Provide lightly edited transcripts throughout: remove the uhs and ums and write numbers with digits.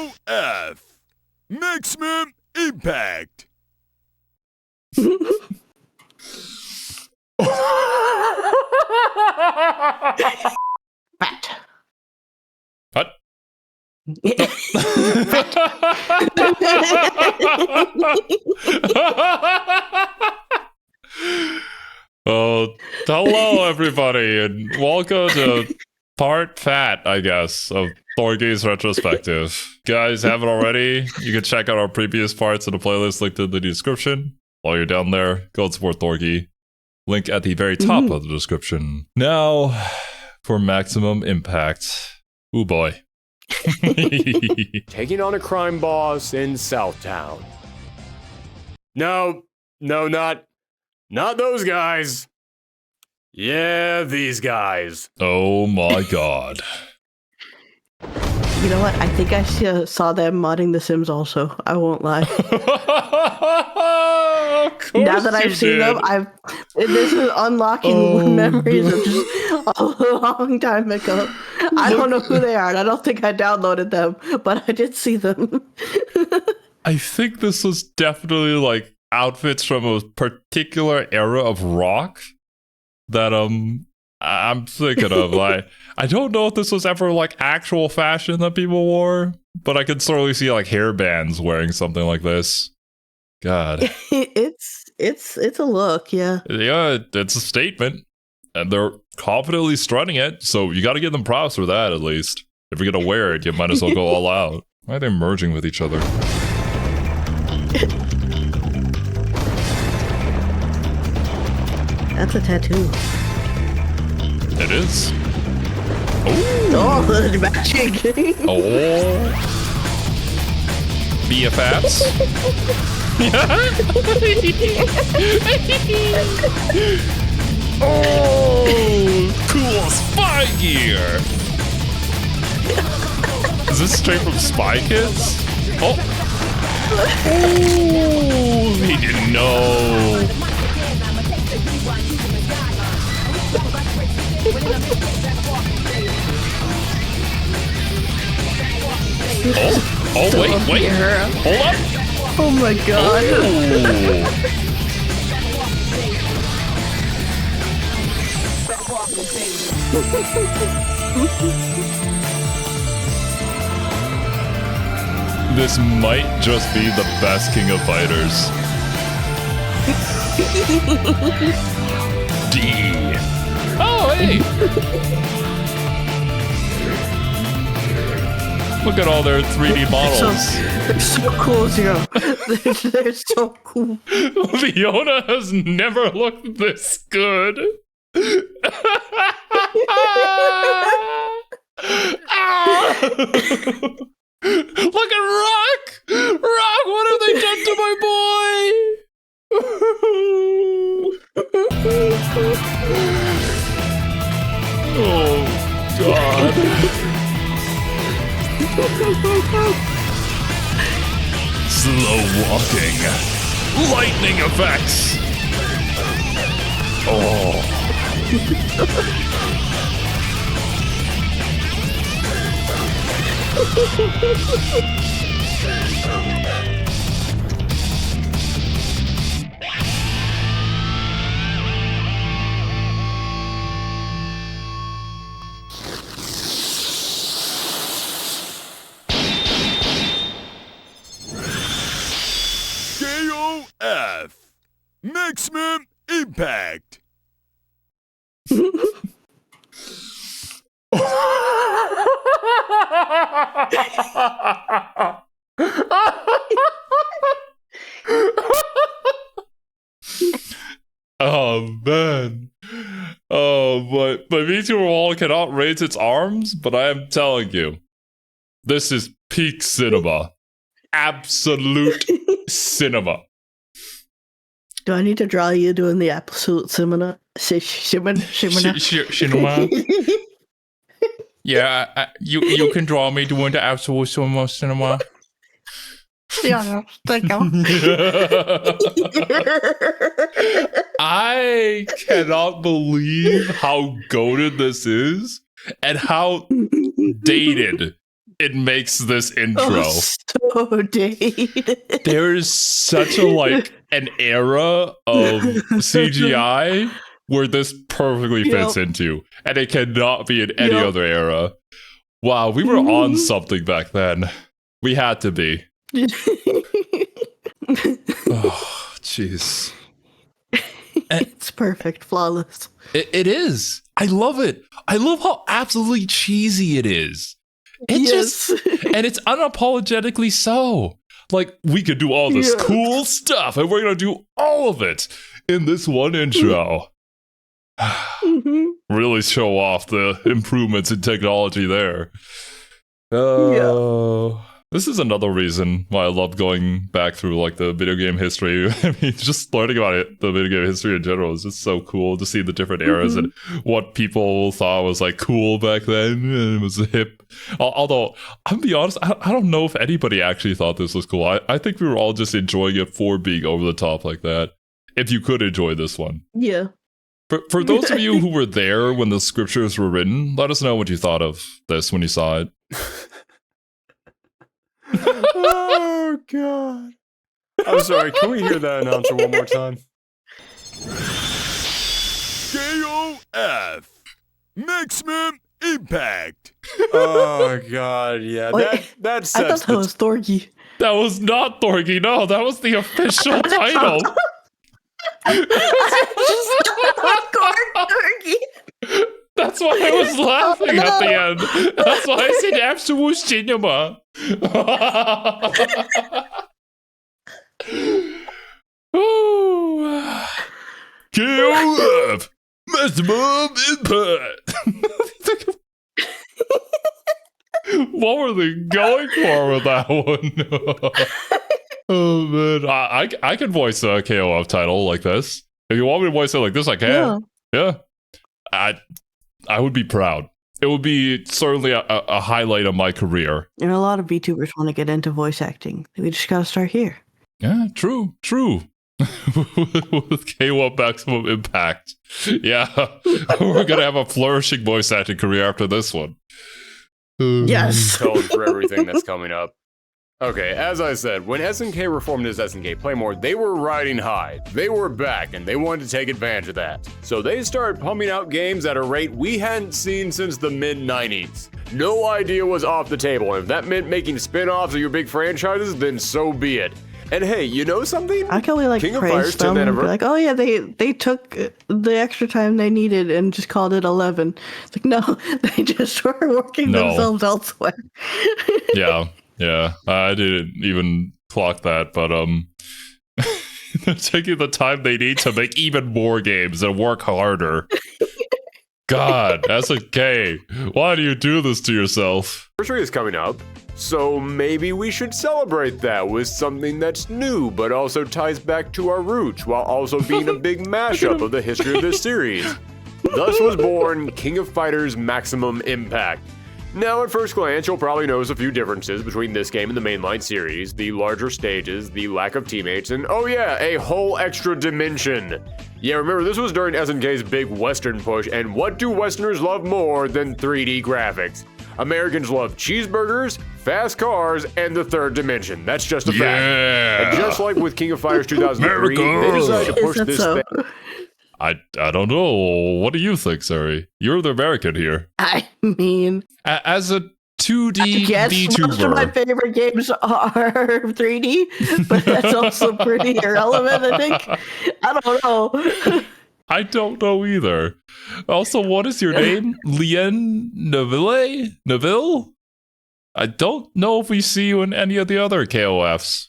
KOF. Maximum impact. Fat. What? Well, hello everybody, and welcome to part fat, I guess, of Thorgi's Retrospective. Guys, haven't already? You can check out our previous parts in the playlist linked in the description. While you're down there, go and support Thorgi. Link at the very top of the description. Now, for maximum impact. Ooh boy. Taking on a crime boss in Southtown. No, not those guys. Yeah, these guys. Oh my god. You know what? I think I saw them modding The Sims also. I won't lie. Now that I've seen them, this is unlocking memories of just a long time ago. I don't know who they are, and I don't think I downloaded them, but I did see them. I think this was definitely like outfits from a particular era of rock that I'm thinking of. Like, I don't know if this was ever like actual fashion that people wore, but I could certainly see like hair bands wearing something like this. God. It's a look, yeah. Yeah, it's a statement. And they're confidently strutting it, so you gotta give them props for that at least. If you're gonna wear it, you might as well go all out. Why are they merging with each other? That's a tattoo. It is. Oh, the matching. Oh. BFFs. Oh, cool spy gear. Is this straight from Spy Kids? Oh. Oh, he didn't know. Oh, wait. Hold up. Oh my god. Oh. This might just be the best King of Fighters. D. Oh, hey! Look at all their 3D models. They're so cool, Zero. They're so cool. Leona has never looked this good. Look at Rock! Rock, what have they done to my boy? Oh, God. Slow walking. Lightning effects. Oh. KOF. Maximum impact. Oh man. Oh, but VTuber Wall cannot raise its arms, but I am telling you, this is peak cinema. Absolute cinema. Do I need to draw you doing the absolute cinema? Cinema? Yeah, you can draw me doing the absolute cinema. Yeah, thank you. I cannot believe how goated this is and how dated it makes this intro. Oh, so dated. There's such a an era of CGI where this perfectly fits into, and it cannot be in any other era. Wow, we were on something back then. We had to be. Oh, jeez. It's perfect, flawless. It is. I love it. I love how absolutely cheesy it is. And it's unapologetically so. Like, we could do all this cool stuff, and we're going to do all of it in this one intro. Really show off the improvements in technology there. This is another reason why I love going back through the video game history. I mean, just learning about it, the video game history in general is just so cool to see the different eras and what people thought was cool back then and it was hip. Although, I'll be honest, I don't know if anybody actually thought this was cool. I think we were all just enjoying it for being over the top like that. If you could enjoy this one. Yeah. For those of you who were there when the scriptures were written, let us know what you thought of this when you saw it. Oh, God. I'm sorry, can we hear that announcer one more time? KOF. Maximum Impact. Oh, God, yeah. That sets I thought that was Thorgi. That was not Thorgi, no, that was the official title. Thorgi. That's why I was laughing at the end. That's why I said absolute cinema. KOF. Maximum Impact. What were they going for with that one? Oh man, I can voice a KOF title like this. If you want me to voice it like this, I can. Yeah. I would be proud. It would be certainly a highlight of my career. And a lot of VTubers want to get into voice acting. We just gotta start here. Yeah, true. With KOF Maximum Impact. Yeah, we're gonna have a flourishing voice acting career after this one. Yes. Going for everything that's coming up. Okay, as I said, when SNK reformed as SNK Playmore, they were riding high. They were back, and they wanted to take advantage of that. So they started pumping out games at a rate we hadn't seen since the mid-90s. No idea was off the table, and if that meant making spin-offs of your big franchises, then so be it. And hey, you know something? I can only King of Fighters praise them 10th and be anniversary. like, oh yeah, they took the extra time they needed and just called it 11. It's like, no, they just were working themselves elsewhere. Yeah, I didn't even clock that, but they're taking the time they need to make even more games and work harder. God, SNK, why do you do this to yourself? Anniversary is coming up, so maybe we should celebrate that with something that's new, but also ties back to our roots, while also being a big mashup of the history of this series. Thus was born King of Fighters Maximum Impact. Now, at first glance, you'll probably notice a few differences between this game and the mainline series, the larger stages, the lack of teammates, and oh yeah, a whole extra dimension. Yeah, remember, this was during SNK's big Western push, and what do Westerners love more than 3D graphics? Americans love cheeseburgers, fast cars, and the third dimension. That's just a fact. And just like with King of Fighters 2003, they decided to push this thing. I don't know. What do you think, Sari? You're the American here. I mean, as a 2D yes, most of my VTuber. favorite games are 3D, but that's also pretty irrelevant, I think. I don't know. I don't know either. Also, what is your name? Lien Neville? Neville? I don't know if we see you in any of the other KOFs.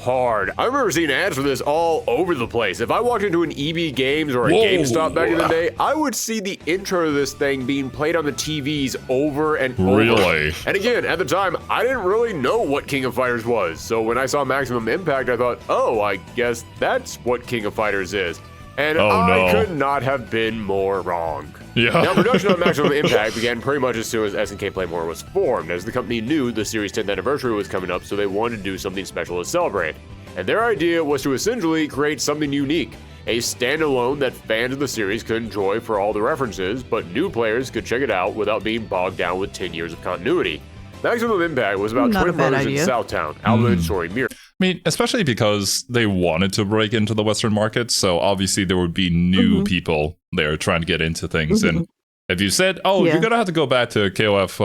Hard. I remember seeing ads for this all over the place. If I walked into an EB Games or a GameStop back in the day, I would see the intro to this thing being played on the TVs over and over. Really? And again, at the time, I didn't really know what King of Fighters was. So when I saw Maximum Impact, I thought, oh, I guess that's what King of Fighters is. And I could not have been more wrong. Yeah. Now, production on Maximum Impact began pretty much as soon as SNK Playmore was formed, as the company knew the series' 10th anniversary was coming up, so they wanted to do something special to celebrate. And their idea was to essentially create something unique, a standalone that fans of the series could enjoy for all the references, but new players could check it out without being bogged down with 10 years of continuity. Maximum Impact was about Not 20 a bad murders in idea. Southtown, Alba and Sori Mira. I mean, especially because they wanted to break into the Western market, so obviously there would be new people there trying to get into things. And if you said, "Oh, Yeah. you're gonna have to go back to KOF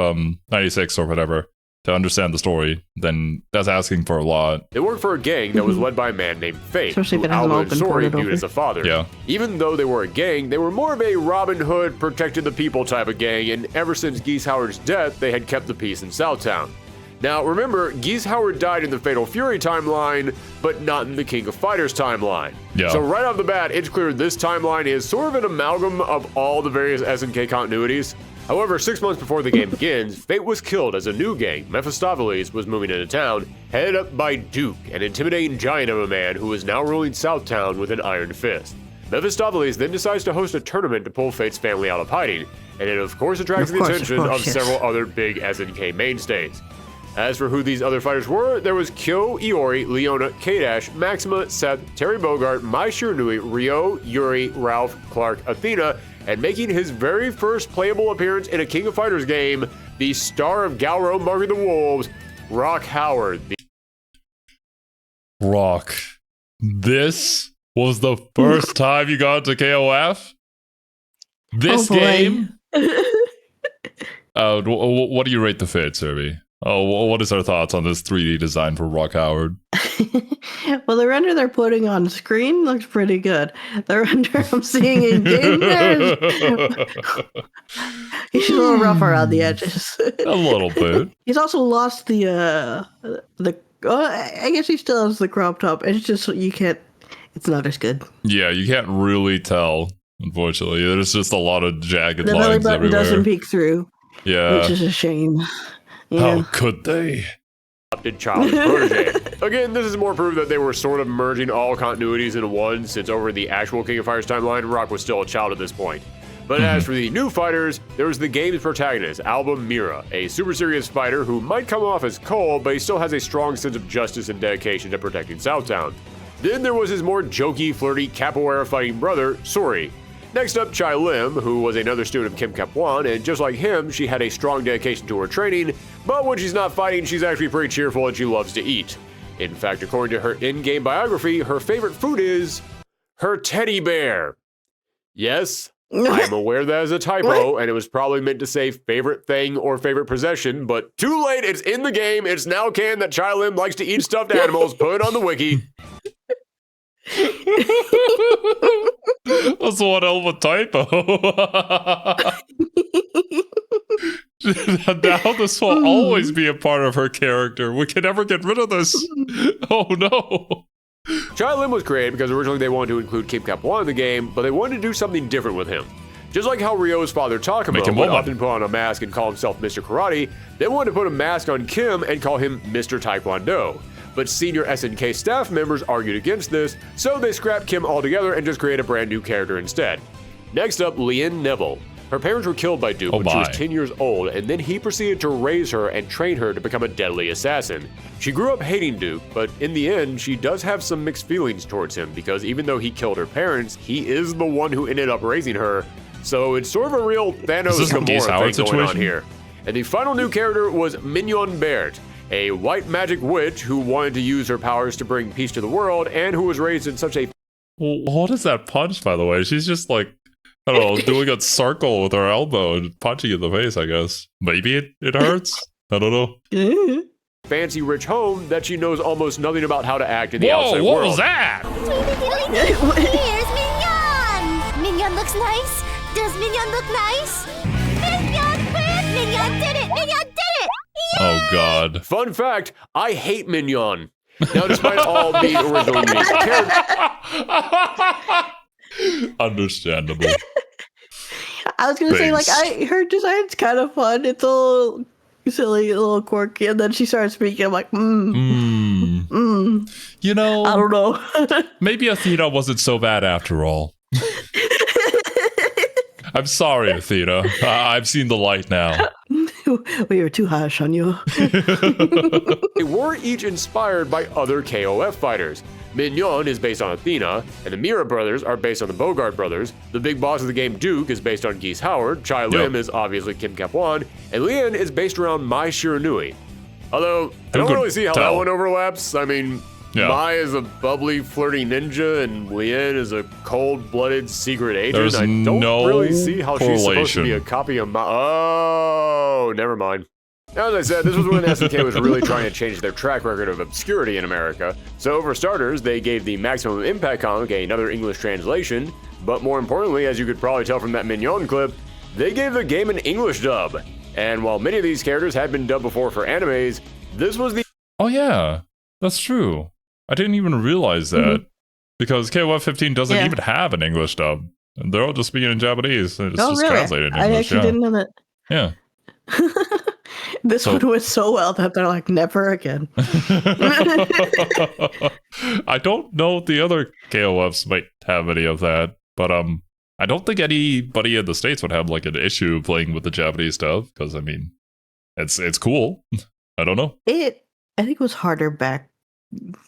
96 or whatever to understand the story," then that's asking for a lot. They worked for a gang that was led by a man named Fate, Especially if who it hasn't Alba all and been Sori ported viewed over. as a father. Yeah. Even though they were a gang, they were more of a Robin Hood, protected the people type of gang, and ever since Geese Howard's death, they had kept the peace in Southtown. Now, remember, Geese Howard died in the Fatal Fury timeline, but not in the King of Fighters timeline. Yeah. So right off the bat, it's clear this timeline is sort of an amalgam of all the various SNK continuities. However, 6 months before the game begins, Fate was killed as a new gang, Mephistopheles, was moving into town, headed up by Duke, an intimidating giant of a man who is now ruling Southtown with an iron fist. Mephistopheles then decides to host a tournament to pull Fate's family out of hiding, and it of course attracts the attention of yes. several other big SNK mainstays. As for who these other fighters were, there was Kyo, Iori, Leona, K-Dash, Maxima, Seth, Terry Bogart, Mai Shiranui, Ryo, Yuri, Ralph, Clark, Athena, and making his very first playable appearance in a King of Fighters game, the star of Galro Mark of the Wolves, Rock Howard. Rock, this was the first time you got to KOF? This Oh, boy. game? What do you rate the fit, Serby? Oh, what is our thoughts on this 3D design for Rock Howard? Well, the render they're putting on screen looks pretty good. The render I'm seeing in game, he's a little rough around the edges. A little bit. He's also lost the I guess he still has the crop top. It's just you can't. It's not as good. Yeah, you can't really tell, unfortunately. There's just a lot of jagged The belly lines button everywhere. doesn't peek through, Yeah. which is a shame. How Yeah. could they? Adopted child protege. Again, this is more proof that they were sort of merging all continuities into one, since over the actual King of Fighters timeline, Rock was still a child at this point. But as for the new fighters, there was the game's protagonist, Alba Mira, a super serious fighter who might come off as cold, but he still has a strong sense of justice and dedication to protecting Southtown. Then there was his more jokey, flirty, capoeira fighting brother, Sori. Next up, Chai Lim, who was another student of Kim Kap-Wan, and just like him, she had a strong dedication to her training, but when she's not fighting, she's actually pretty cheerful and she loves to eat. In fact, according to her in-game biography, her favorite food is her teddy bear. Yes, I'm aware that is a typo, and it was probably meant to say favorite thing or favorite possession, but too late, it's in the game, it's now canon that Chai Lim likes to eat stuffed animals, put it on the wiki. That's one hell of a typo. Now this will always be a part of her character. We can never get rid of this. Oh no. Chai Lim was created because originally they wanted to include Kim Kap-Wan in the game, but they wanted to do something different with him. Just like how Ryo's father Make Takuma him would woman. often put on a mask and call himself Mr. Karate, they wanted to put a mask on Kim and call him Mr. Taekwondo. But senior SNK staff members argued against this, so they scrapped Kim altogether and just created a brand new character instead. Next up, Lien Neville. Her parents were killed by Duke when she was 10 years old, and then he proceeded to raise her and train her to become a deadly assassin. She grew up hating Duke, but in the end, she does have some mixed feelings towards him because even though he killed her parents, he is the one who ended up raising her. So it's sort of a real Thanos Gamora thing going on here. And the final new character was Mignon Bert, a white magic witch who wanted to use her powers to bring peace to the world and who was raised in such a... What is that punch, by the way? She's just like, I don't know, doing a circle with her elbow and punching in the face, I guess. Maybe it hurts. I don't know. fancy rich home that she knows almost nothing about how to act in the Whoa, outside what world. was that? Here's Mignon! Mignon looks nice. Does Mignon look nice? Mignon, quick! Mignon did it! Mignon did it! Oh, God. Fun fact, I hate Mignon. Now, despite all being original unique characters, Understandable. I was gonna say, like, Thanks. her design's kind of fun. It's a little silly, a little quirky, and then she starts speaking. I'm like, You know, I don't know. maybe Athena wasn't so bad after all. I'm sorry, Athena. I've seen the light now. We were too harsh on you. They were each inspired by other KOF fighters. Mignon is based on Athena, and the Mira brothers are based on the Bogart brothers. The big boss of the game, Duke, is based on Geese Howard. Chai Lim is obviously Kim Kap-Wan, and Lien is based around Mai Shiranui. Although, I don't really see how that one overlaps. I mean, Mai is a bubbly, flirty ninja, and Lien is a cold-blooded secret agent. There's I don't really see how she's supposed to be a correlation. copy of Mai. Oh, never mind. As I said, this was when SNK was really trying to change their track record of obscurity in America. So for starters, they gave the Maximum Impact comic another English translation, but more importantly, as you could probably tell from that Mignon clip, they gave the game an English dub. And while many of these characters had been dubbed before for animes, this was the— Oh yeah, that's true. I didn't even realize that because KOF 15 doesn't even have an English dub. They're all just speaking in Japanese. It's just translated in English. I actually didn't know that. Yeah. This one went so well that they're like, never again. I don't know if the other KOFs might have any of that, but I don't think anybody in the States would have like an issue playing with the Japanese dub because I mean, it's cool. I don't know. I think it was harder back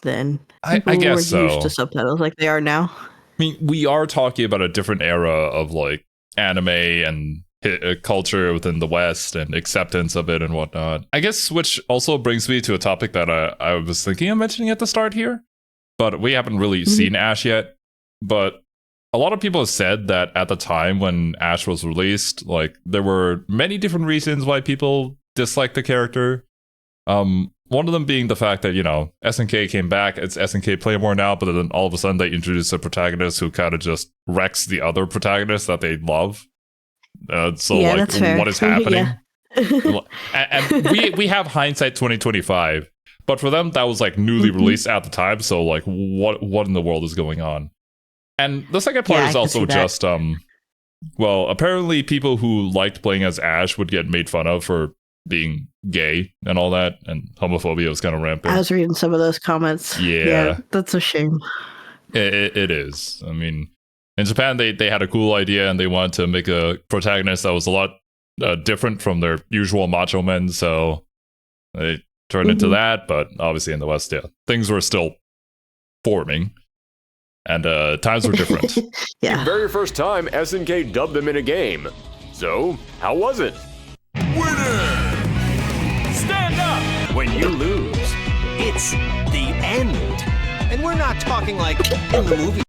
then. I People guess were so. used to subtitles like they are now. I mean, we are talking about a different era of like anime and culture within the West and acceptance of it and whatnot. I guess, which also brings me to a topic that I was thinking of mentioning at the start here, but we haven't really seen Ash yet. But a lot of people have said that at the time when Ash was released, like there were many different reasons why people disliked the character. One of them being the fact that, you know, SNK came back, it's SNK Playmore now, but then all of a sudden they introduced a protagonist who kind of just wrecks the other protagonists that they love. So Yeah, like, that's fair. what is happening? Yeah. and we have hindsight 2025, but for them that was like newly released at the time. So like, what in the world is going on? And the second part Yeah, I is can also see that. just well, apparently people who liked playing as Ash would get made fun of for being gay and all that, and homophobia was kind of rampant. I was reading some of those comments. Yeah. That's a shame. It is. I mean, in Japan, they had a cool idea and they wanted to make a protagonist that was a lot different from their usual macho men. So they turned into that. But obviously in the West, things were still forming and times were different. The Yeah. very first time SNK dubbed them in a game. So, how was it? Winner! Stand up when you lose. It's the end. And we're not talking like in the movie.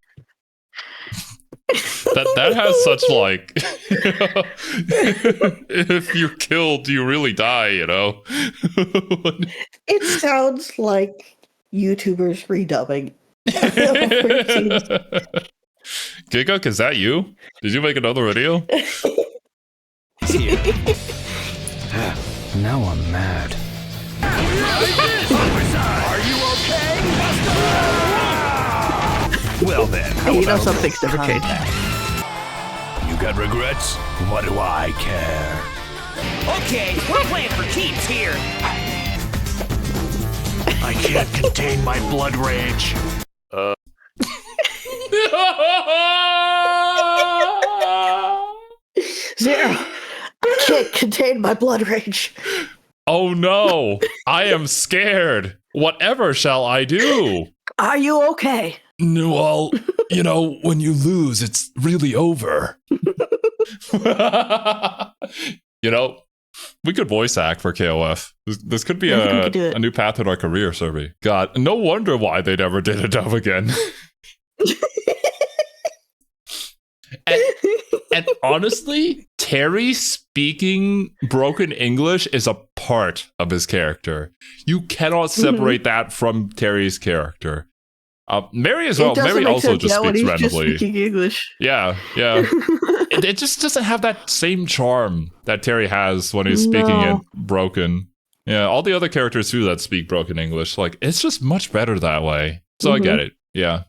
That has such like if you're killed, you really die, you know? It sounds like YouTubers redubbing. Giguk, is that you? Did you make another video? Now I'm mad. Are you okay? Well then, Hey, you know some things never change. You got regrets? What do I care? okay, we're playing for keeps here. I can't contain my blood rage. Zero. I can't contain my blood rage. Oh no, I am scared. Whatever shall I do? Are you okay? No, well, you know, when you lose, it's really over. You know, we could voice act for KOF. This could be Yeah, we could do it. a new path in our career, Survey. God, no wonder why they never did a dub again. And honestly, Terry speaking broken English is a part of his character. You cannot separate that from Terry's character. Mary as well. It doesn't Mary make also sense, just yeah, when speaks he's just randomly. speaking English. Yeah. It just doesn't have that same charm that Terry has when he's speaking No. it broken. Yeah, all the other characters too that speak broken English, like it's just much better that way. So I get it. Yeah.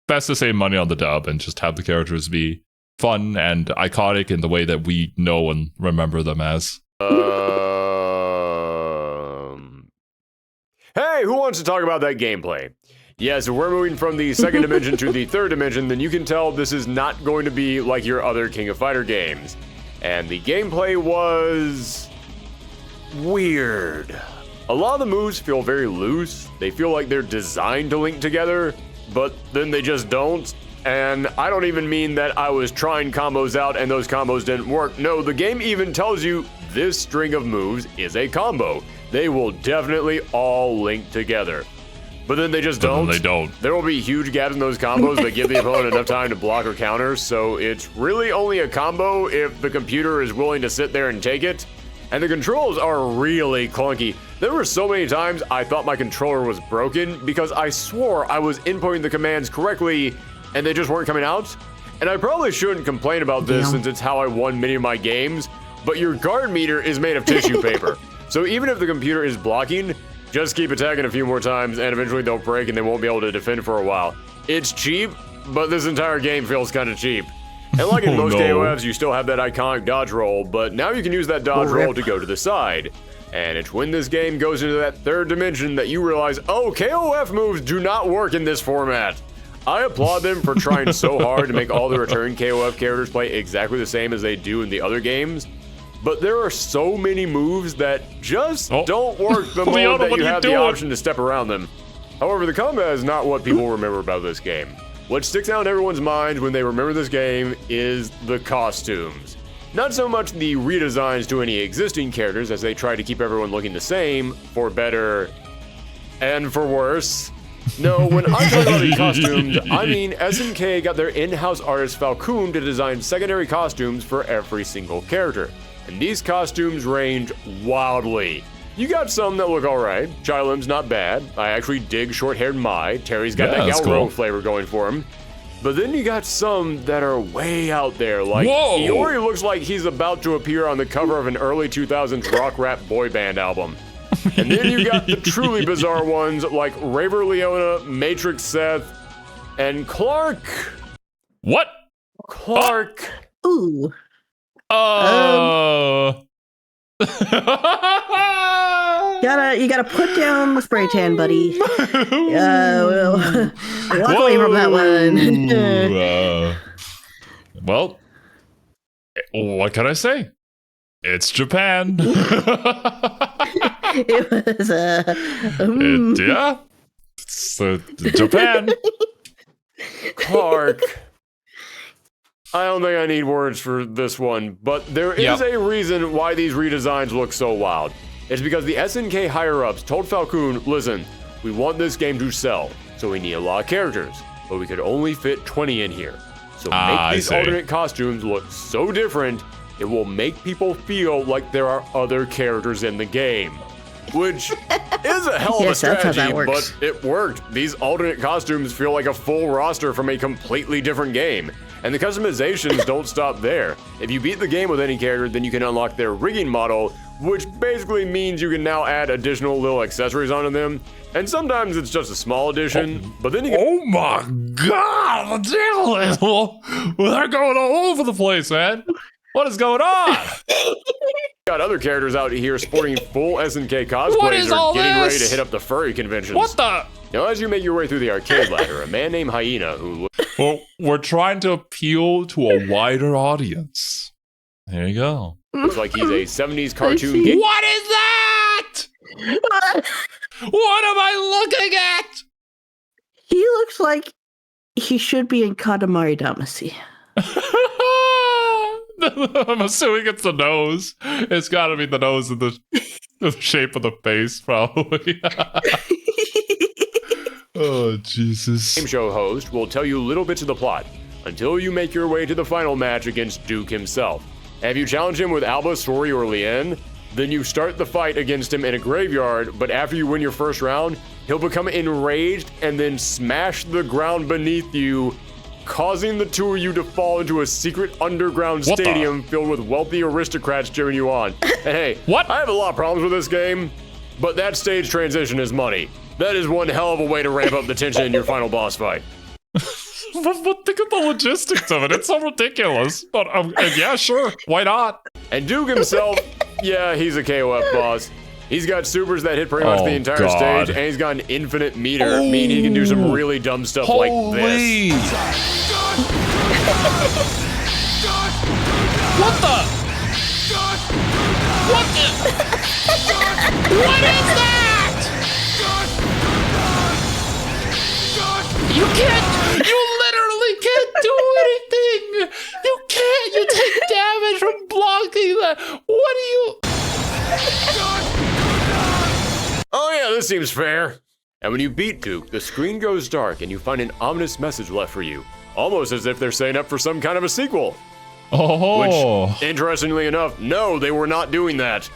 Best to save money on the dub and just have the characters be fun and iconic in the way that we know and remember them as. Hey, who wants to talk about that gameplay? Yeah, so we're moving from the second dimension to the third dimension, then you can tell this is not going to be like your other King of Fighter games. And the gameplay was weird. A lot of the moves feel very loose. They feel like they're designed to link together, but then they just don't. And I don't even mean that I was trying combos out and those combos didn't work. No, the game even tells you this string of moves is a combo. They will definitely all link together. But then they just don't. They don't. There will be huge gaps in those combos that give the opponent enough time to block or counter, so it's really only a combo if the computer is willing to sit there and take it. And the controls are really clunky. There were so many times I thought my controller was broken because I swore I was inputting the commands correctly and they just weren't coming out. And I probably shouldn't complain about this since it's how I won many of my games, but your guard meter is made of tissue paper. So even if the computer is blocking, just keep attacking a few more times and eventually they'll break and they won't be able to defend for a while. It's cheap, but this entire game feels kind of cheap. And like in most KOFs, you still have that iconic dodge roll, but now you can use that dodge roll to go to the side. And it's when this game goes into that third dimension that you realize, oh, KOF moves do not work in this format. I applaud them for trying so hard to make all the return KOF characters play exactly the same as they do in the other games. But there are so many moves that just don't work the moment that you have the option to step around them. However, the combat is not what people remember about this game. What sticks out in everyone's mind when they remember this game is the costumes. Not so much the redesigns to any existing characters as they try to keep everyone looking the same, for better and for worse. No, when I talk about the costumes, I mean SNK got their in-house artist Falcon to design secondary costumes for every single character. And these costumes range wildly. You got some that look alright. Chilim's not bad. I actually dig short-haired Mai. Terry's got that Galro flavor going for him. But then you got some that are way out there, like Iori looks like he's about to appear on the cover of an early 2000s rock rap boy band album. And then you got the truly bizarre ones like Raver Leona, Matrix Seth, and Clark. What? Clark. Ooh. You gotta put down the spray tan, buddy. We'll walk away from that one. Well, what can I say? It's Japan. It was yeah, it's Japan. Clark. I don't think I need words for this one, but there is a reason why these redesigns look so wild. It's because the SNK higher-ups told Falcon, listen, we want this game to sell, so we need a lot of characters, but we could only fit 20 in here. So make these alternate costumes look so different, it will make people feel like there are other characters in the game. Which is a hell of a strategy, but it worked. These alternate costumes feel like a full roster from a completely different game. And the customizations don't stop there. If you beat the game with any character, then you can unlock their rigging model, which basically means you can now add additional little accessories onto them. And sometimes it's just a small addition, but then you can— Oh my god! They're going all over the place, man. What is going on? Got other characters out here sporting full SNK cosplays or getting ready to hit up the furry conventions. What the? Now, as you make your way through the arcade ladder, a man named Hyena who— Well, we're trying to appeal to a wider audience. There you go. looks like he's a 70s cartoon game. What is that? What am I looking at? He looks like he should be in Katamari Damacy. I'm assuming it's the nose. It's got to be the nose and the shape of the face, probably. Oh, Jesus. Game show host will tell you little bits of the plot until you make your way to the final match against Duke himself. Have you challenged him with Alba, Sori, or Lien? Then you start the fight against him in a graveyard, but after you win your first round, he'll become enraged and then smash the ground beneath you, causing the two of you to fall into a secret underground stadium filled with wealthy aristocrats cheering you on. And hey, I have a lot of problems with this game, but that stage transition is money. That is one hell of a way to ramp up the tension in your final boss fight. But think of the logistics of it. It's so ridiculous. But yeah, sure. Why not? And Duke himself, yeah, he's a KOF boss. He's got supers that hit pretty much the entire stage, and he's got an infinite meter, meaning he can do some really dumb stuff like this. What the? What the? What is that? You can't. You literally can't do anything. You can't. You take damage from blocking that. What are you? Oh yeah, this seems fair. And when you beat Duke, the screen goes dark and you find an ominous message left for you. Almost as if they're setting up for some kind of a sequel. Oh. Which, interestingly enough, no, they were not doing that.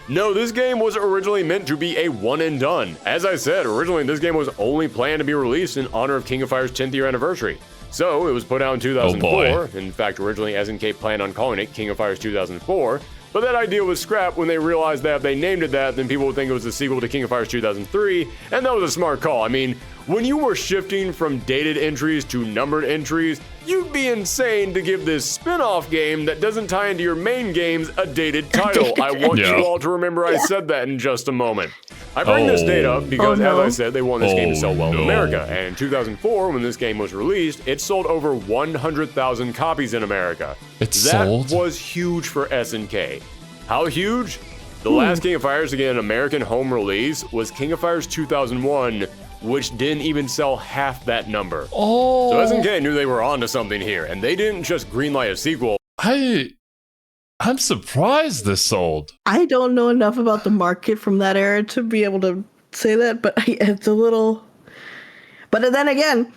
No, this game was originally meant to be a one and done. As I said, originally this game was only planned to be released in honor of King of Fire's 10th year anniversary. So it was put out in 2004. In fact, originally SNK planned on calling it King of Fire's 2004. But that idea was scrapped when they realized that if they named it that, then people would think it was a sequel to King of Fighters 2003, and that was a smart call. I mean, when you were shifting from dated entries to numbered entries, you'd be insane to give this spin-off game that doesn't tie into your main games a dated title. I want you all to remember I said that in just a moment. I bring this date up because, as I said, they want this game to sell well in America, and in 2004, when this game was released, it sold over 100,000 copies in America. That was huge for SNK. How huge? The last King of Fighters to get an American home release was King of Fighters 2001, which didn't even sell half that number. So SNK knew they were onto something here, and they didn't just greenlight a sequel. I'm surprised this sold. I don't know enough about the market from that era to be able to say that, but it's a little... But then again,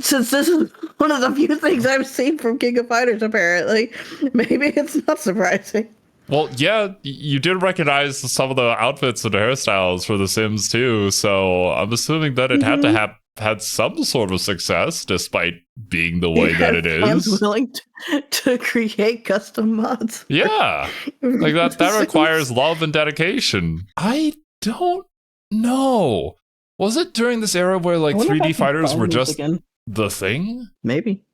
since this is one of the few things I've seen from King of Fighters, apparently, maybe it's not surprising. Well, yeah, you did recognize some of the outfits and hairstyles for The Sims 2, so I'm assuming that it had to have had some sort of success, despite being the way that it is. Fans willing to create custom mods. Yeah, like that requires love and dedication. I don't know. Was it during this era where like 3D fighters were just the thing? Maybe.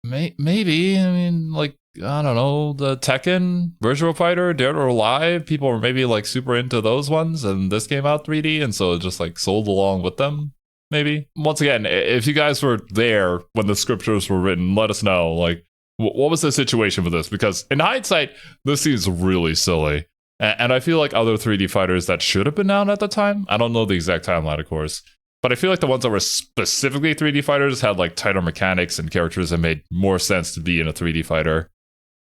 Maybe. I mean, like, I don't know, the Tekken, Virtual Fighter, Dead or Alive, people were maybe like super into those ones, and this came out 3D, and so it just like sold along with them, maybe. Once again, if you guys were there when the scriptures were written, let us know, like, what was the situation for this? Because in hindsight, this seems really silly. And I feel like other 3D fighters that should have been out at the time, I don't know the exact timeline, of course, but I feel like the ones that were specifically 3D fighters had like tighter mechanics and characters that made more sense to be in a 3D fighter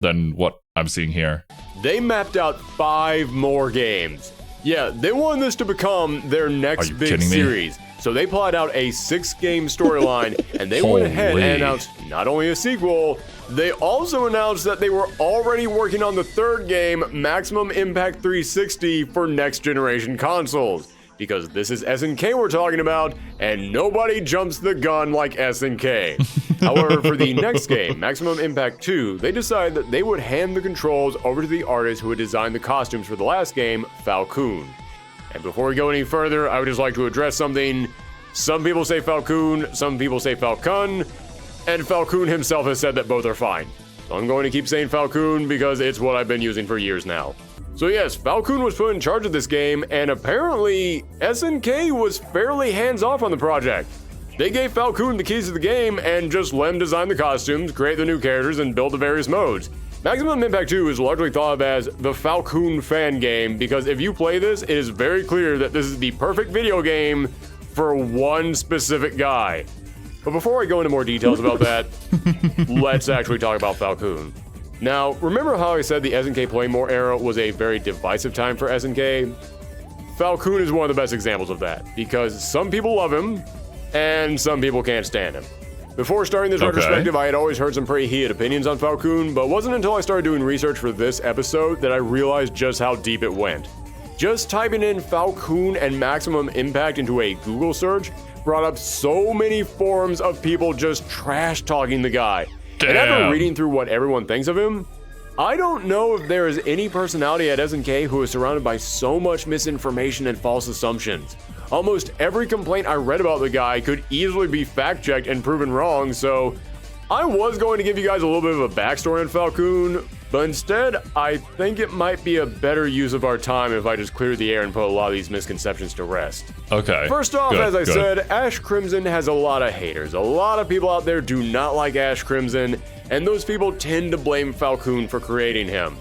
than what I'm seeing here. They mapped out 5 more games. Yeah, they wanted this to become their next big series. So they plotted out a 6-game storyline, and they went ahead and announced not only a sequel, they also announced that they were already working on the 3rd game, Maximum Impact 360, for next generation consoles. Because this is SNK we're talking about, and nobody jumps the gun like SNK. However, for the next game, Maximum Impact 2, they decided that they would hand the controls over to the artist who had designed the costumes for the last game, Falcoon. And before we go any further, I would just like to address something. Some people say Falcoon, some people say Falcon, and Falcoon himself has said that both are fine. So I'm going to keep saying Falcoon because it's what I've been using for years now. So yes, Falcoon was put in charge of this game, and apparently SNK was fairly hands-off on the project. They gave Falcoon the keys to the game and just let him design the costumes, create the new characters, and build the various modes. Maximum Impact 2 is largely thought of as the Falcoon fan game because if you play this, it is very clear that this is the perfect video game for one specific guy. But before I go into more details about that, let's actually talk about Falcoon. Now, remember how I said the SNK Playmore era was a very divisive time for SNK? Falcoon is one of the best examples of that, because some people love him, and some people can't stand him. Before starting this retrospective, I had always heard some pretty heated opinions on Falcoon, but it wasn't until I started doing research for this episode that I realized just how deep it went. Just typing in Falcoon and Maximum Impact into a Google search brought up so many forums of people just trash-talking the guy. Damn. And after reading through what everyone thinks of him, I don't know if there is any personality at SNK who is surrounded by so much misinformation and false assumptions. Almost every complaint I read about the guy could easily be fact-checked and proven wrong, so I was going to give you guys a little bit of a backstory on Falcoon, but instead, I think it might be a better use of our time if I just clear the air and put a lot of these misconceptions to rest. Okay. First off, as I said, Ash Crimson has a lot of haters. A lot of people out there do not like Ash Crimson, and those people tend to blame Falcoon for creating him.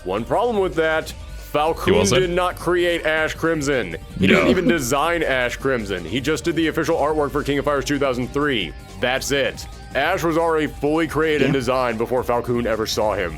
One problem with that, Falcoon did not create Ash Crimson. He didn't even design Ash Crimson. He just did the official artwork for King of Fighters 2003. That's it. Ash was already fully created and designed before Falcoon ever saw him.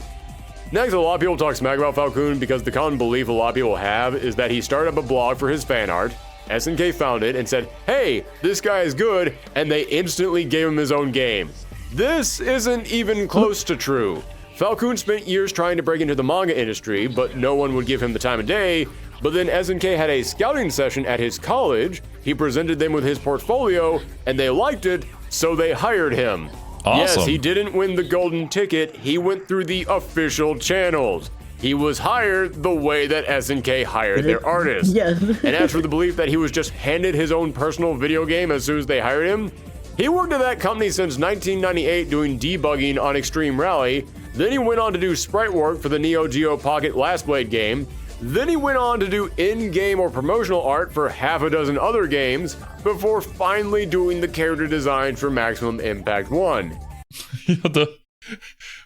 Next, a lot of people talk smack about Falcoon because the common belief a lot of people have is that he started up a blog for his fan art, SNK found it and said, hey, this guy is good, and they instantly gave him his own game. This isn't even close to true. Falcoon spent years trying to break into the manga industry, but no one would give him the time of day. But then SNK had a scouting session at his college, he presented them with his portfolio, and they liked it, so they hired him. Awesome. Yes, he didn't win the golden ticket, he went through the official channels. He was hired the way that SNK hired their artists. Yes. And as for the belief that he was just handed his own personal video game as soon as they hired him, he worked at that company since 1998 doing debugging on Extreme Rally. Then he went on to do sprite work for the Neo Geo Pocket Last Blade game. Then he went on to do in-game or promotional art for half a dozen other games before finally doing the character design for Maximum Impact 1.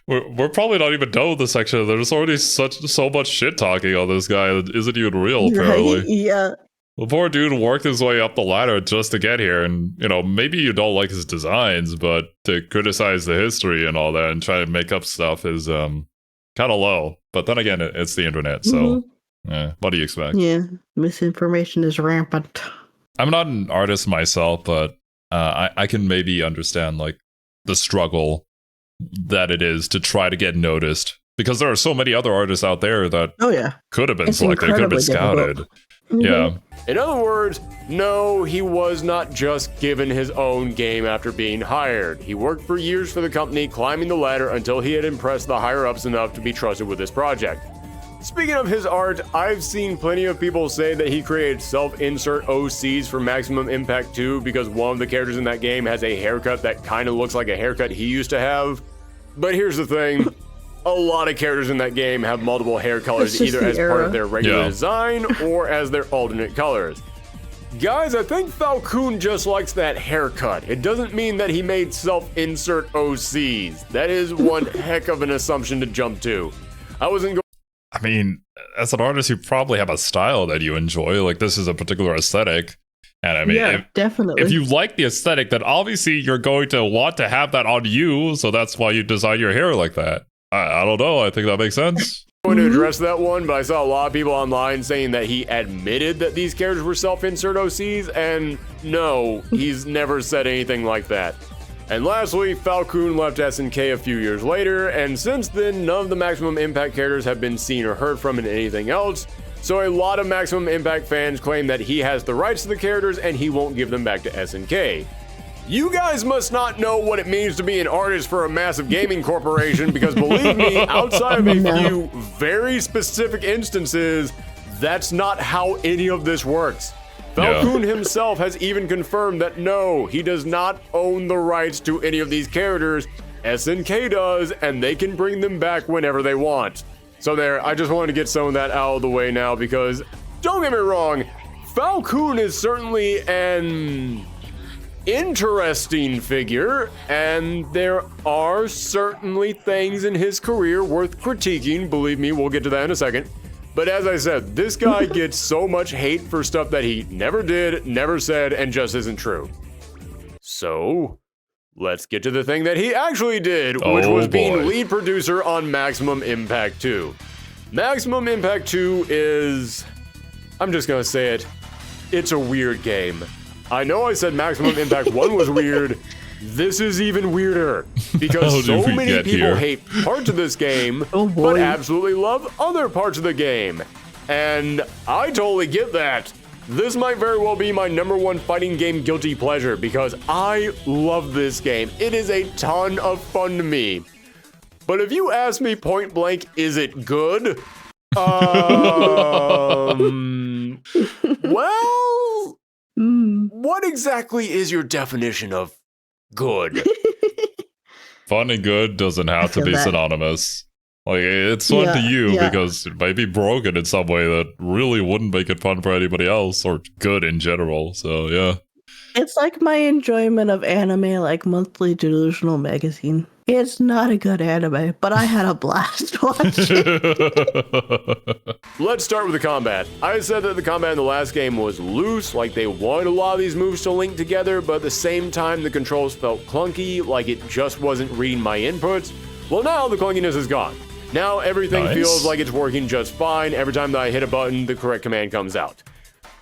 We're probably not even done with this section. There's already so much shit talking on this guy that isn't even real, apparently. Right? Yeah. The poor dude worked his way up the ladder just to get here, and, you know, maybe you don't like his designs, but to criticize the history and all that and try to make up stuff is kind of low. But then again, it's the internet, so what do you expect? Yeah, misinformation is rampant. I'm not an artist myself, but I can maybe understand, like, the struggle that it is to try to get noticed, because there are so many other artists out there that could have been selected, could have been scouted. Yeah. In other words, no, he was not just given his own game after being hired. He worked for years for the company, climbing the ladder until he had impressed the higher-ups enough to be trusted with this project. Speaking of his art, I've seen plenty of people say that he created self-insert OCs for Maximum Impact 2 because one of the characters in that game has a haircut that kind of looks like a haircut he used to have. But here's the thing. A lot of characters in that game have multiple hair colors, either as part of their regular design or as their alternate colors. Guys, I think Falcoon just likes that haircut. It doesn't mean that he made self-insert OCs. That is one heck of an assumption to jump to. I mean, as an artist, you probably have a style that you enjoy. Like, this is a particular aesthetic. And I mean, definitely. If you like the aesthetic, then obviously you're going to want to have that on you. So that's why you design your hair like that. I don't know. I think that makes sense. I'm going to address that one, but I saw a lot of people online saying that he admitted that these characters were self-insert OCs, and no, he's never said anything like that. And lastly, Falcoon left SNK a few years later, and since then, none of the Maximum Impact characters have been seen or heard from in anything else, so a lot of Maximum Impact fans claim that he has the rights to the characters and he won't give them back to SNK. You guys must not know what it means to be an artist for a massive gaming corporation, because believe me, outside of a few very specific instances, that's not how any of this works. Falcoon himself has even confirmed that no, he does not own the rights to any of these characters. SNK does, and they can bring them back whenever they want. So there, I just wanted to get some of that out of the way now, because, don't get me wrong, Falcoon is certainly an interesting figure, and there are certainly things in his career worth critiquing. Believe me, we'll get to that in a second. But as I said, this guy gets so much hate for stuff that he never did, never said, and just isn't true. So, let's get to the thing that he actually did, which was being lead producer on Maximum Impact 2. Maximum Impact 2 is, I'm just gonna say it, it's a weird game. I know I said Maximum Impact 1 was weird. This is even weirder, because so many people hate parts of this game, but absolutely love other parts of the game. And I totally get that. This might very well be my #1 fighting game guilty pleasure, because I love this game. It is a ton of fun to me. But if you ask me point blank, is it good? Well, what exactly is your definition of good? Fun and good doesn't have to be synonymous. Like, it's fun to you because it might be broken in some way that really wouldn't make it fun for anybody else, or good in general. So, yeah. It's like my enjoyment of anime, like Monthly Delusional Magazine. It's not a good anime, but I had a blast watching. Let's start with the combat. I said that the combat in the last game was loose, like they wanted a lot of these moves to link together, but at the same time the controls felt clunky, like it just wasn't reading my inputs. Well, now the clunkiness is gone. Now everything feels like it's working just fine. Every time that I hit a button, the correct command comes out.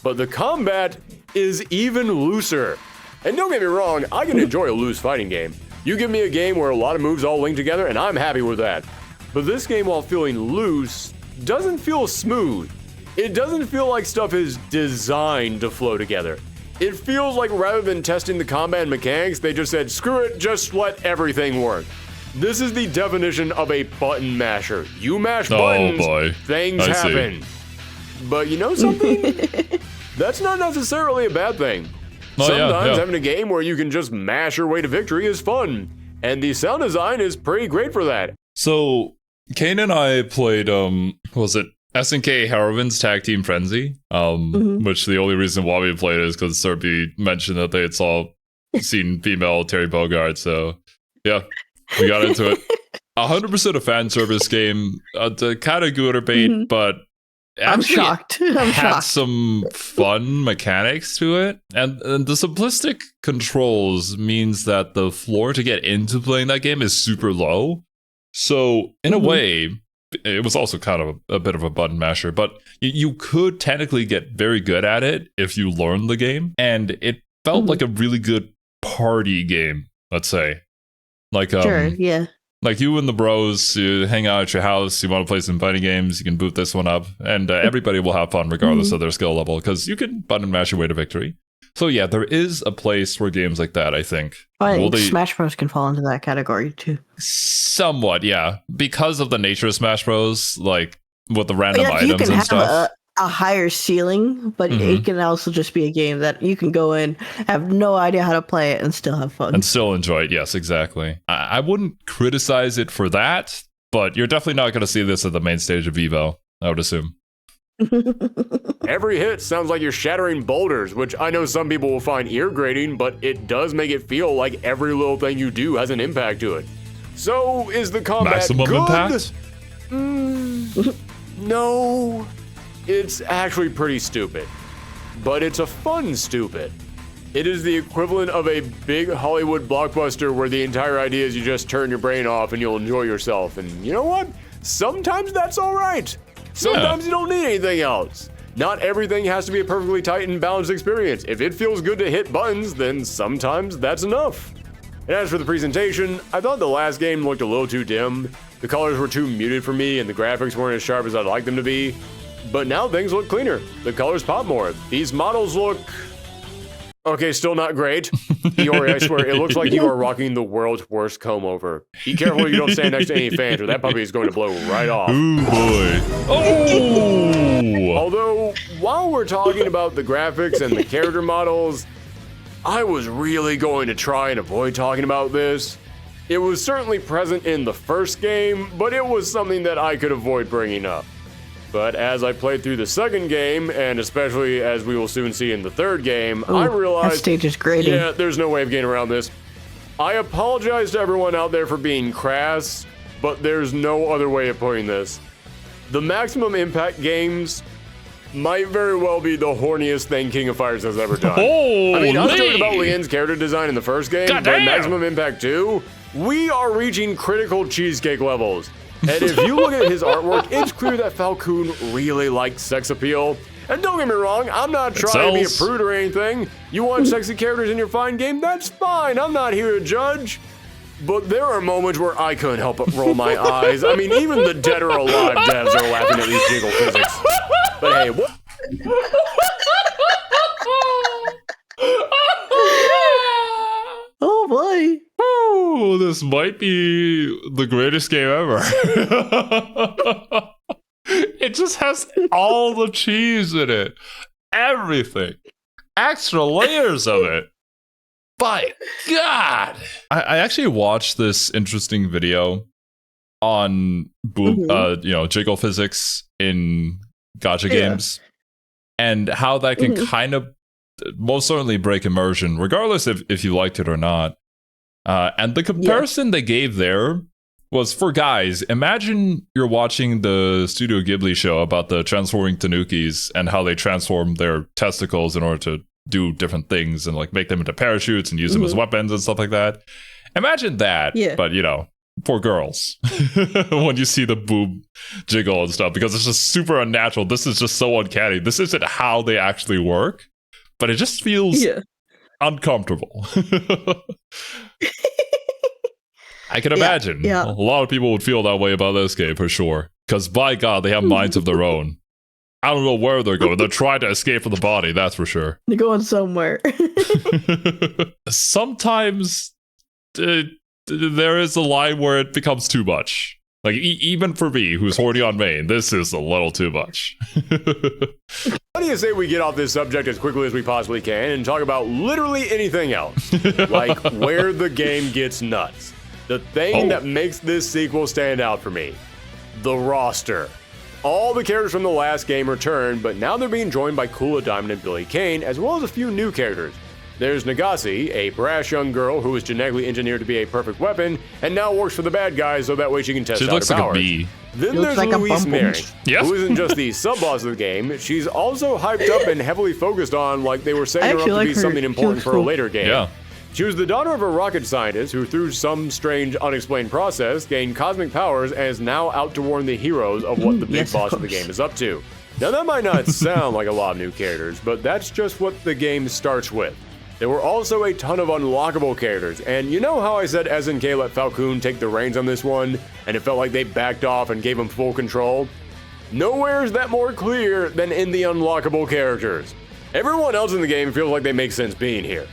But the combat is even looser. And don't get me wrong, I can enjoy a loose fighting game. You give me a game where a lot of moves all link together, and I'm happy with that. But this game, while feeling loose, doesn't feel smooth. It doesn't feel like stuff is designed to flow together. It feels like rather than testing the combat mechanics, they just said, screw it, just let everything work. This is the definition of a button masher. You mash buttons, things happen. But you know something? That's not necessarily a bad thing. Sometimes having a game where you can just mash your way to victory is fun. And the sound design is pretty great for that. So, Kane and I played, was it SNK Heroines Tag Team Frenzy? Which the only reason why we played is because Serby mentioned that they had seen female Terry Bogard. So, yeah, we got into it. 100% a fan service game. Kind of good or bait, but I'm shocked. I'm had shocked. some fun mechanics to it, and the simplistic controls means that the floor to get into playing that game is super low. So in a way, it was also kind of a bit of a button masher, but you could technically get very good at it if you learn the game, and it felt like a really good party game. Let's say, like Sure, yeah. like you and the bros, you hang out at your house, you want to play some fighting games, you can boot this one up, and everybody will have fun regardless of their skill level, because you can button mash your way to victory. So yeah, there is a place for games like that, I think. I think Smash Bros. Can fall into that category too. Somewhat, yeah. Because of the nature of Smash Bros., like with the random items you can and have stuff. A higher ceiling, but it can also just be a game that you can go in, have no idea how to play it, and still have fun. And still enjoy it, yes, exactly. I wouldn't criticize it for that, but you're definitely not going to see this at the main stage of Evo, I would assume. Every hit sounds like you're shattering boulders, which I know some people will find ear-grating, but it does make it feel like every little thing you do has an impact to it. So, is the combat Maximum good? impact? No. It's actually pretty stupid. But it's a fun stupid. It is the equivalent of a big Hollywood blockbuster where the entire idea is you just turn your brain off and you'll enjoy yourself. And you know what? Sometimes that's all right. Sometimes you don't need anything else. Not everything has to be a perfectly tight and balanced experience. If it feels good to hit buttons, then sometimes that's enough. And as for the presentation, I thought the last game looked a little too dim. The colors were too muted for me and the graphics weren't as sharp as I'd like them to be. But now things look cleaner. The colors pop more. These models look... Okay, still not great. Iori, I swear, it looks like you are rocking the world's worst comb over. Be careful you don't stand next to any fans or that puppy is going to blow right off. Ooh, boy. Oh! Although, while we're talking about the graphics and the character models, I was really going to try and avoid talking about this. It was certainly present in the first game, but it was something that I could avoid bringing up. But as I played through the second game, and especially as we will soon see in the third game, I realized... That stage is grading. Yeah, there's no way of getting around this. I apologize to everyone out there for being crass, but there's no other way of putting this. The Maximum Impact games might very well be the horniest thing King of Fighters has ever done. I mean, I was talking about Lien's character design in the first game, but Maximum Impact 2, we are reaching critical cheesecake levels. And if you look at his artwork, it's clear that Falcon really likes sex appeal. And don't get me wrong, I'm not trying to be a prude or anything. You want sexy characters in your fine game? That's fine, I'm not here to judge. But there are moments where I couldn't help but roll my eyes. I mean, even the dead or alive devs are laughing at these jiggle physics. But hey, what? Oh boy. Oh, this might be the greatest game ever. It just has all the cheese in it. Everything. Extra layers of it. By God. I actually watched this interesting video on jiggle physics in gacha games and how that can kind of most certainly break immersion, regardless if you liked it or not. And the comparison they gave there was for guys. Imagine you're watching the Studio Ghibli show about the transforming tanukis and how they transform their testicles in order to do different things and like make them into parachutes and use them as weapons and stuff like that. Imagine that, but you know, for girls when you see the boob jiggle and stuff, because it's just super unnatural. This is just so uncanny. This isn't how they actually work, but it just feels uncomfortable. I can imagine a lot of people would feel that way about this game for sure, because by God, they have minds of their own. I don't know where they're going. They're trying to escape from the body, that's for sure. They're going somewhere. Sometimes there is a line where it becomes too much. Like, even for me, who's horny on main, this is a little too much. What do you say we get off this subject as quickly as we possibly can and talk about literally anything else? Like, where the game gets nuts. The thing that makes this sequel stand out for me. The roster. All the characters from the last game returned, but now they're being joined by Kula Diamond and Billy Kane, as well as a few new characters. There's Nagase, a brash young girl who was genetically engineered to be a perfect weapon, and now works for the bad guys so that way she can test out her powers. She looks like a bee. Then there's Louise Mary, who isn't just the sub-boss of the game, she's also hyped up and heavily focused on, like they were setting her up to be something important for a later game. Yeah. She was the daughter of a rocket scientist who, through some strange, unexplained process, gained cosmic powers and is now out to warn the heroes of what the big boss of the game is up to. Now, that might not sound like a lot of new characters, but that's just what the game starts with. There were also a ton of unlockable characters, and you know how I said SNK let Falcon take the reins on this one, and it felt like they backed off and gave him full control? Nowhere is that more clear than in the unlockable characters. Everyone else in the game feels like they make sense being here.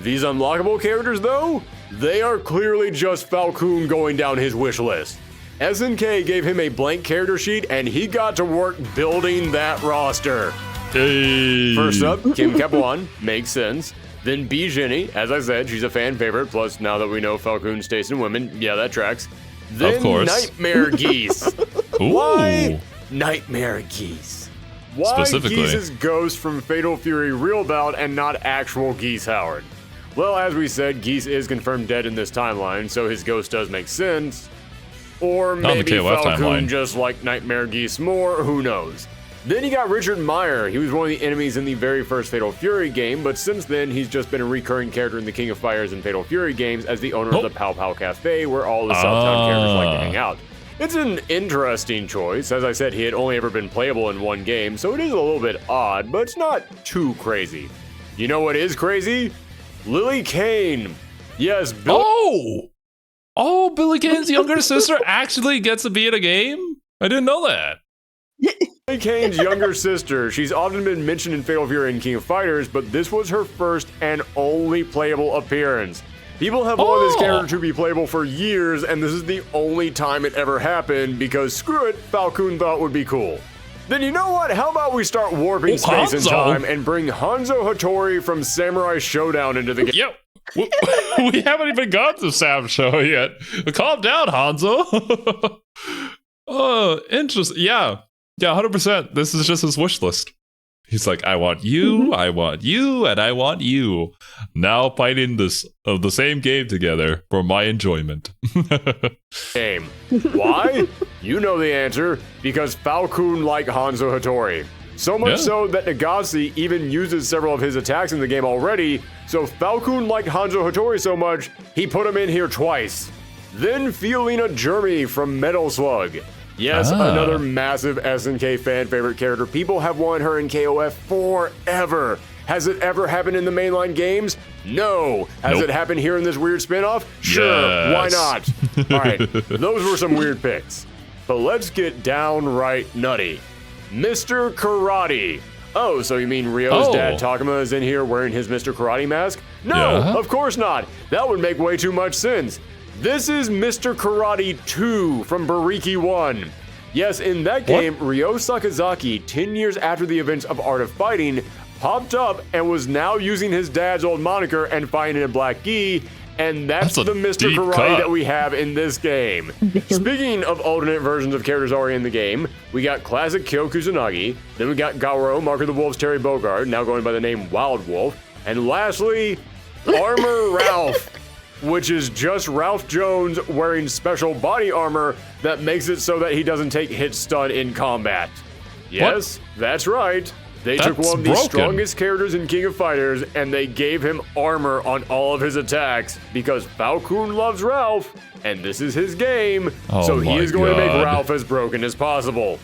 These unlockable characters, though, they are clearly just Falcon going down his wish list. SNK gave him a blank character sheet, and he got to work building that roster. Hey. First up, Kim Kep1, makes sense. Then B. Jenny, as I said, she's a fan favorite, plus now that we know Falcon's taste in women, yeah, that tracks. Then of course. Nightmare Geese. Why Nightmare Geese? Why Geese's ghost from Fatal Fury Real Bout and not actual Geese Howard? Well, as we said, Geese is confirmed dead in this timeline, so his ghost does make sense. Or maybe Falcon just liked Nightmare Geese more, who knows. Then you got Richard Meyer. He was one of the enemies in the very first Fatal Fury game, but since then he's just been a recurring character in the King of Fighters and Fatal Fury games as the owner of the Pow Pow Cafe, where all the Southtown characters like to hang out. It's an interesting choice. As I said, he had only ever been playable in one game, so it is a little bit odd, but it's not too crazy. You know what is crazy? Lily Kane. Yes, Billy Kane's younger sister actually gets to be in a game? I didn't know that. Lily Kane's younger sister. She's often been mentioned in Fatal Fury and King of Fighters, but this was her first and only playable appearance. People have wanted this character to be playable for years, and this is the only time it ever happened because screw it, Falcon thought would be cool. Then you know what? How about we start warping space and time and bring Hanzo Hattori from Samurai Showdown into the game? Yep. We haven't even got to Sam Show yet. Calm down, Hanzo. Oh, interesting. Yeah, 100%. This is just his wish list. He's like, I want you, I want you, and I want you. Now fighting the same game together for my enjoyment. Game. Why? You know the answer. Because Falcon liked Hanzo Hattori. So much so that Nagase even uses several of his attacks in the game already, so Falcon liked Hanzo Hattori so much, he put him in here twice. Then Fiolina Jeremy from Metal Slug. Yes, another massive SNK fan favorite character. People have wanted her in KOF forever. Has it ever happened in the mainline games? No. Has it happened here in this weird spinoff? Sure, why not? Alright, those were some weird picks. But let's get downright nutty. Mr. Karate. Oh, so you mean Ryo's dad Takuma is in here wearing his Mr. Karate mask? No, of course not. That would make way too much sense. This is Mr. Karate 2 from Bariki 1. Yes, in that game, Ryo Sakazaki, 10 years after the events of Art of Fighting, popped up and was now using his dad's old moniker and fighting in black gi, and that's the Mr. Karate that we have in this game. Speaking of alternate versions of characters already in the game, we got classic Kyo Kusanagi, then we got Garo, Mark of the Wolves Terry Bogard, now going by the name Wild Wolf, and lastly, Armor Ralph. which is just Ralph Jones wearing special body armor that makes it so that he doesn't take hit stun in combat. Yes, that's right. They took one of the strongest characters in King of Fighters and they gave him armor on all of his attacks because Falcon loves Ralph and this is his game, so he is going to make Ralph as broken as possible.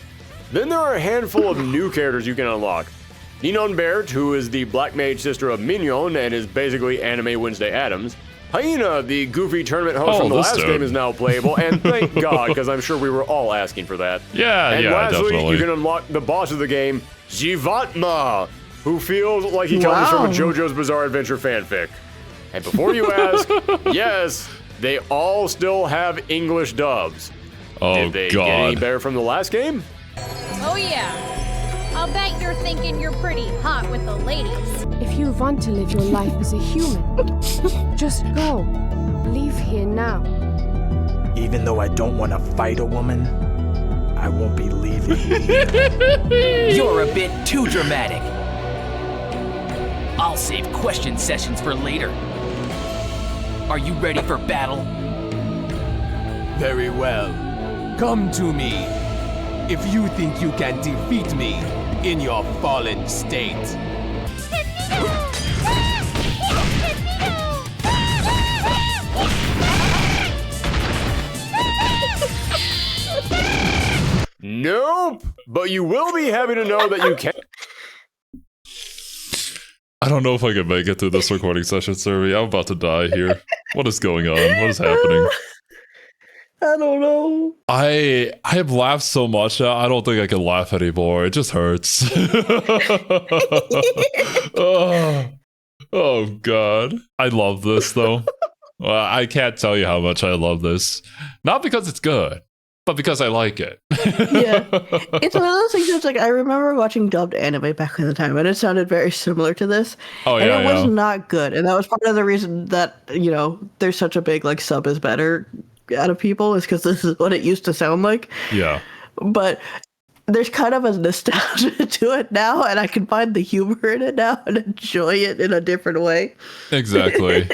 Then there are a handful of new characters you can unlock. Ninon Bert, who is the black mage sister of Mignon and is basically anime Wednesday Addams. Hyena, the goofy tournament host from the last game, is now playable, and thank God, because I'm sure we were all asking for that. And lastly, definitely. you can unlock the boss of the game, Jivatma, who feels like he comes from a JoJo's Bizarre Adventure fanfic. And before you ask, yes, they all still have English dubs. Did they get any better from the last game? Oh yeah. I'll bet you're thinking you're pretty hot with the ladies. If you want to live your life as a human, just go. Leave here now. Even though I don't want to fight a woman, I won't be leaving. You're a bit too dramatic. I'll save question sessions for later. Are you ready for battle? Very well. Come to me. If you think you can defeat me in your fallen state. Nope! But you will be happy to know that you can. I don't know if I can make it through this recording session, Survey. I'm about to die here. What is going on? What is happening? I don't know. I have laughed so much now, I don't think I can laugh anymore. It just hurts. oh God. I love this though. I can't tell you how much I love this. Not because it's good, but because I like it. Yeah. It's one of those things that's like, I remember watching dubbed anime back in the time, and it sounded very similar to this. Oh, and yeah, it was not good. And that was part of the reason that, you know, there's such a big, like, sub is better out of people, is because this is what it used to sound like. Yeah. But there's kind of a nostalgia to it now, and I can find the humor in it now and enjoy it in a different way. Exactly.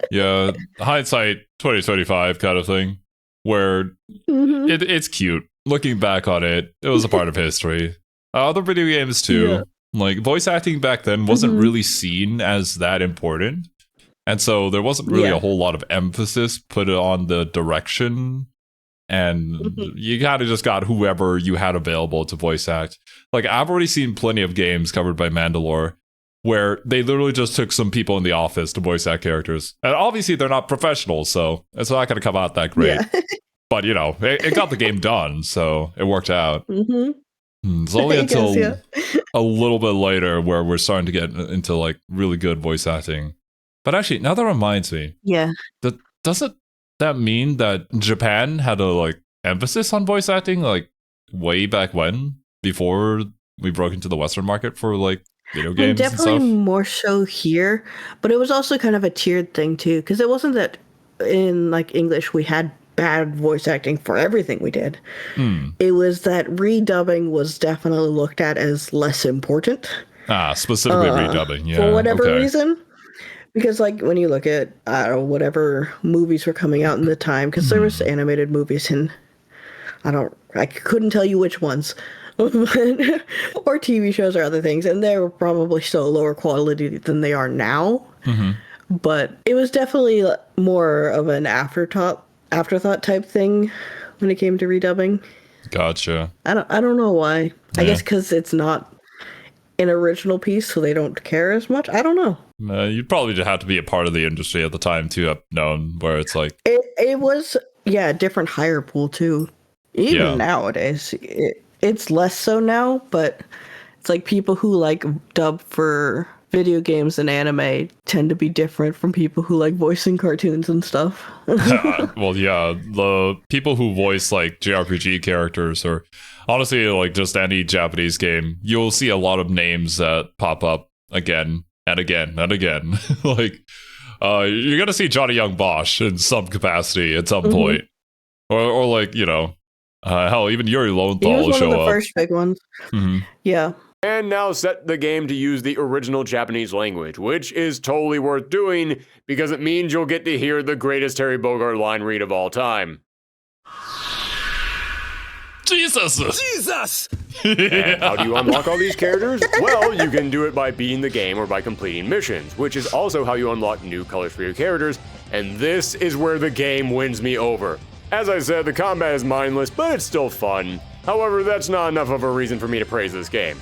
Yeah. Hindsight 2025 kind of thing, where it's cute. Looking back on it, it was a part of history. Other video games too. Yeah. Like, voice acting back then wasn't really seen as that important. And so there wasn't really a whole lot of emphasis put on the direction. And you kind of just got whoever you had available to voice act. Like, I've already seen plenty of games covered by Mandalore where they literally just took some people in the office to voice act characters. And obviously they're not professionals, so it's not going to come out that great. Yeah. But, you know, it got the game done, so it worked out. It's only until a little bit later where we're starting to get into, like, really good voice acting. But actually, now that reminds me. Yeah. Doesn't that mean that Japan had a, like, emphasis on voice acting, like, way back when? Before we broke into the Western market for, like, video games and stuff? Definitely more so here. But it was also kind of a tiered thing, too. Because it wasn't that in, like, English we had bad voice acting for everything we did. It was that redubbing was definitely looked at as less important. Specifically redubbing, yeah. For whatever reason. Because, like, when you look at, whatever movies were coming out in the time, because there was animated movies and I couldn't tell you which ones, or TV shows or other things, and they were probably still lower quality than they are now. But it was definitely more of an afterthought type thing when it came to redubbing. Gotcha. I don't know why. I guess because it's not an original piece, so they don't care as much. I don't know. You'd probably just have to be a part of the industry at the time to have known where it's like... It was, a different hire pool too. Even nowadays. It's less so now, but it's like people who like dub for video games and anime tend to be different from people who like voicing cartoons and stuff. Well, yeah, the people who voice like JRPG characters, or honestly like just any Japanese game, you'll see a lot of names that pop up again and again and again. Like you're gonna see Johnny Young Bosch in some capacity at some point, or like, you know, hell, even Yuri Lowenthal will show up. He was one of the first big ones. Yeah. and now set the game to use the original Japanese language, which is totally worth doing because it means you'll get to hear the greatest Terry Bogard line read of all time. Jesus! Jesus! And how do you unlock all these characters? Well, you can do it by beating the game or by completing missions, which is also how you unlock new colors for your characters, and this is where the game wins me over. As I said, the combat is mindless, but it's still fun. However, that's not enough of a reason for me to praise this game.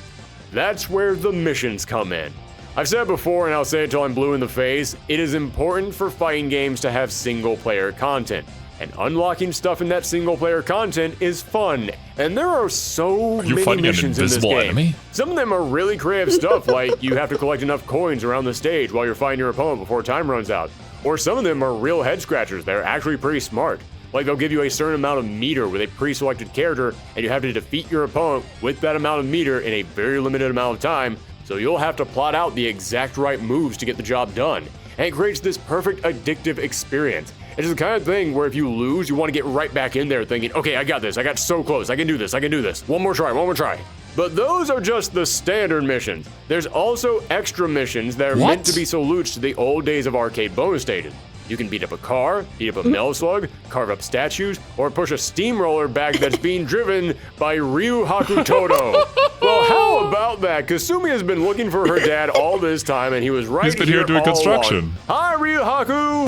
That's where the missions come in. I've said it before, and I'll say it till I'm blue in the face, it is important for fighting games to have single-player content. And unlocking stuff in that single-player content is fun, and there are so many missions in this game. Enemy? Some of them are really creative stuff, like you have to collect enough coins around the stage while you're fighting your opponent before time runs out. Or some of them are real head-scratchers. They're actually pretty smart. Like they'll give you a certain amount of meter with a pre-selected character, and you have to defeat your opponent with that amount of meter in a very limited amount of time, so you'll have to plot out the exact right moves to get the job done. And it creates this perfect addictive experience. It's the kind of thing where if you lose, you want to get right back in there thinking, okay, I got this, I got so close, I can do this, I can do this. One more try. But those are just the standard missions. There's also extra missions that are meant to be salutes to the old days of arcade bonus stages. You can beat up a car, beat up a metal slug, carve up statues, or push a steamroller back that's being driven by Ryu Hakutoto. Well, how about that? Kasumi has been looking for her dad all this time, and he was right here. He's been here doing construction. Along. Hi, Ryu Haku!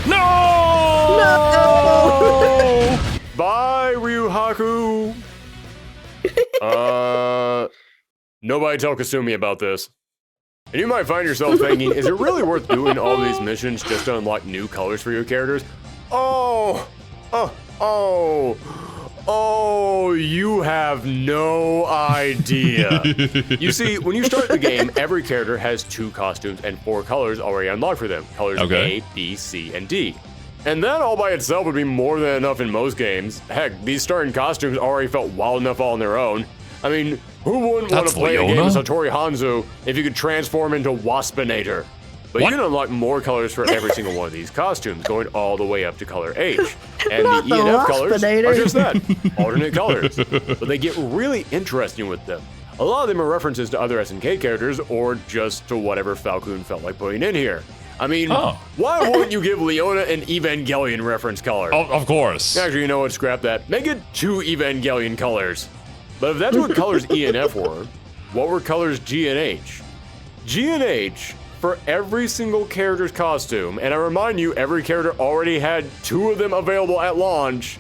No! Bye, Ryu Haku! Nobody tell Kasumi about this. And you might find yourself thinking, is it really worth doing all these missions just to unlock new colors for your characters? Oh, you have no idea. You see, when you start the game, every character has 2 costumes and 4 colors already unlocked for them. Colors A, B, C, and D. And that all by itself would be more than enough in most games. Heck, these starting costumes already felt wild enough all on their own. I mean, who wouldn't want to play a game of Satori Hanzo if you could transform into Waspinator? But you can unlock more colors for every single one of these costumes, going all the way up to color H. And the E and F colors are just that, alternate colors. But they get really interesting with them. A lot of them are references to other SNK characters, or just to whatever Falcon felt like putting in here. I mean, why wouldn't you give Leona an Evangelion reference color? Oh, of course. Actually, you know what? Scrap that. Make it 2 Evangelion colors. But if that's what colors E and F were, what were colors G and H? G and H, for every single character's costume, and I remind you, every character already had 2 of them available at launch,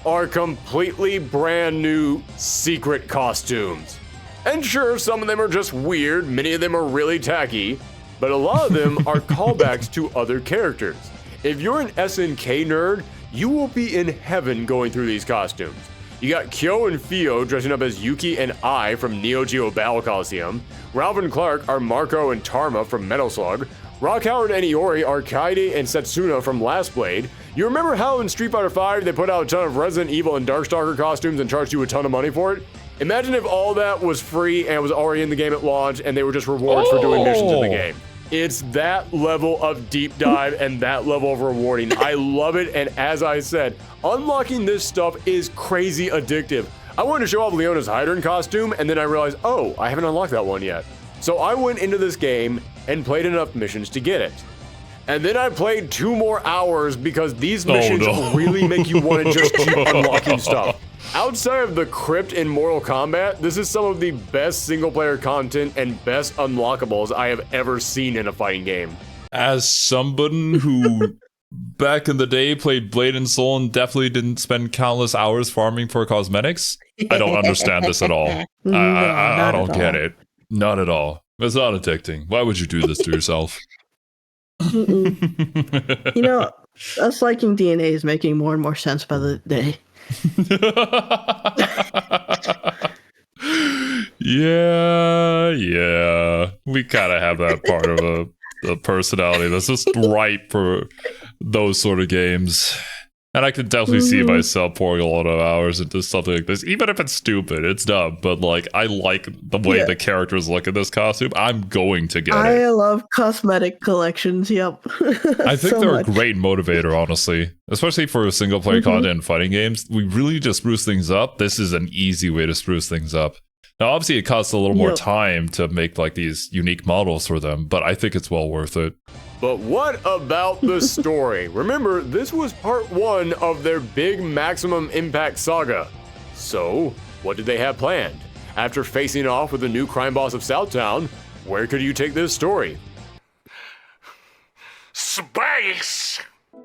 are completely brand new secret costumes. And sure, some of them are just weird, many of them are really tacky, but a lot of them are callbacks to other characters. If you're an SNK nerd, you will be in heaven going through these costumes. You got Kyo and Fio dressing up as Yuki and Ai from Neo Geo Battle Coliseum. Ralph and Clark are Marco and Tarma from Metal Slug. Rock Howard and Iori are Kaede and Setsuna from Last Blade. You remember how in Street Fighter V they put out a ton of Resident Evil and Darkstalker costumes and charged you a ton of money for it? Imagine if all that was free and was already in the game at launch and they were just rewards for doing missions in the game. It's that level of deep dive and that level of rewarding. I love it, and as I said, unlocking this stuff is crazy addictive. I wanted to show off Leona's Hydrant costume, and then I realized, oh, I haven't unlocked that one yet. So I went into this game and played enough missions to get it. And then I played 2 more hours because these missions really make you want to just keep unlocking stuff. Outside of the crypt in Mortal Kombat, this is some of the best single-player content and best unlockables I have ever seen in a fighting game. As someone who back in the day played Blade and Soul and definitely didn't spend countless hours farming for cosmetics, I don't understand this at all. I don't get it. Not at all. It's not addicting. Why would you do this to yourself? You know, us liking DNA is making more and more sense by the day. Yeah. We kind of have that part of a personality that's just ripe for those sort of games. And I could definitely see myself pouring a lot of hours into something like this, even if it's stupid. It's dumb, but like I like the way the characters look in this costume. I'm going to get it. I love cosmetic collections. Yep. I think So they're much. a great motivator, honestly, especially for single player content and fighting games. We really just spruce things up. This is an easy way to spruce things up. Now, obviously, it costs a little more time to make like these unique models for them, but I think it's well worth it. But what about the story? Remember, this was part 1 of their big Maximum Impact saga. So, what did they have planned? After facing off with the new crime boss of Southtown, where could you take this story? Space!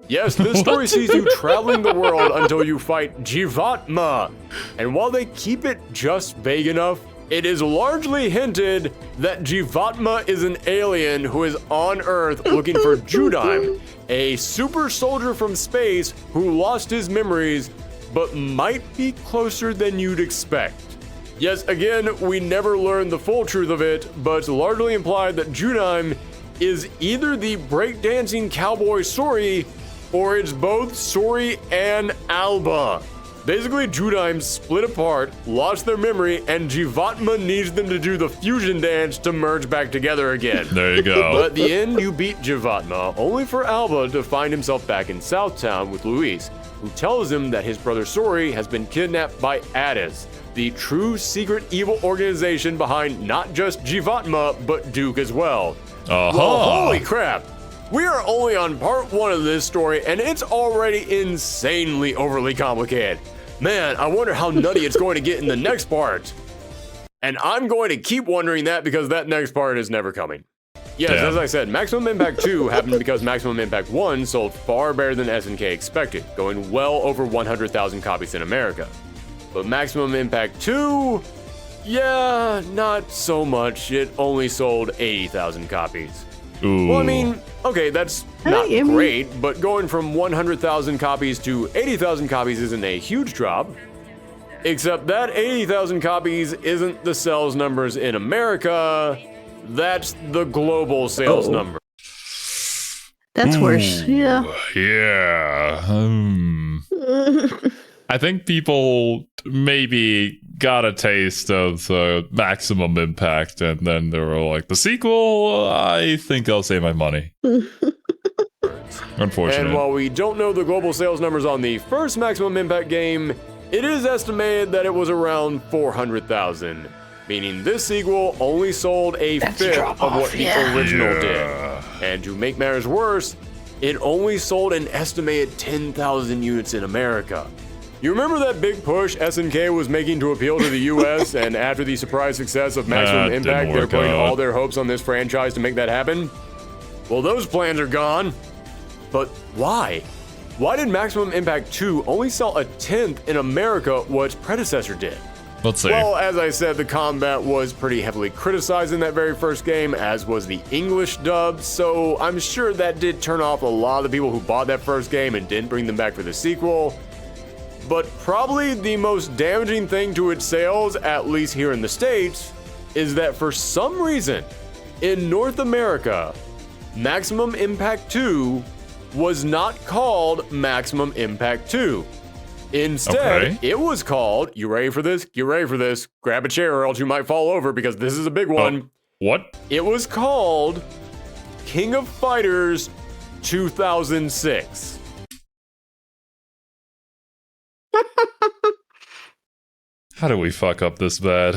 Yes, this story sees you traveling the world until you fight Jivatma. And while they keep it just vague enough, it is largely hinted that Jivatma is an alien who is on Earth looking for Judaim, a super soldier from space who lost his memories, but might be closer than you'd expect. Yes, again, we never learned the full truth of it, but it's largely implied that Judaim is either the breakdancing cowboy Sori, or it's both Sori and Alba. Basically, Judaim split apart, lost their memory, and Jivatma needs them to do the fusion dance to merge back together again. There you go. But at the end, you beat Jivatma, only for Alba to find himself back in Southtown with Luis, who tells him that his brother Sori has been kidnapped by Addis, the true secret evil organization behind not just Jivatma, but Duke as well. Well, holy crap! We are only on part 1 of this story, and it's already insanely overly complicated. Man, I wonder how nutty it's going to get in the next part. And I'm going to keep wondering that because that next part is never coming. Yes, as I said, Maximum Impact 2 happened because Maximum Impact 1 sold far better than SNK expected, going well over 100,000 copies in America. But Maximum Impact 2, yeah, not so much. It only sold 80,000 copies. Ooh. Well, I mean, okay, that's not great, but going from 100,000 copies to 80,000 copies isn't a huge drop. Except that 80,000 copies isn't the sales numbers in America, that's the global sales number. That's worse. Yeah. Yeah. I think people maybe got a taste of the Maximum Impact, and then they were like, the sequel, I think I'll save my money. Unfortunate. And while we don't know the global sales numbers on the first Maximum Impact game, it is estimated that it was around 400,000, meaning this sequel only sold a fifth of what the original did. And to make matters worse, it only sold an estimated 10,000 units in America. You remember that big push SNK was making to appeal to the US, and after the surprise success of Maximum Impact, they're putting all their hopes on this franchise to make that happen? Well, those plans are gone. But why? Why did Maximum Impact 2 only sell a tenth in America what its predecessor did? Let's see. Well, as I said, the combat was pretty heavily criticized in that very first game, as was the English dub, so I'm sure that did turn off a lot of the people who bought that first game and didn't bring them back for the sequel. But probably the most damaging thing to its sales, at least here in the States, is that for some reason, in North America, Maximum Impact 2 was not called Maximum Impact 2. Instead, it was called, you ready for this? Get ready for this. Grab a chair or else you might fall over because this is a big one. What? It was called King of Fighters 2006. How do we fuck up this bad?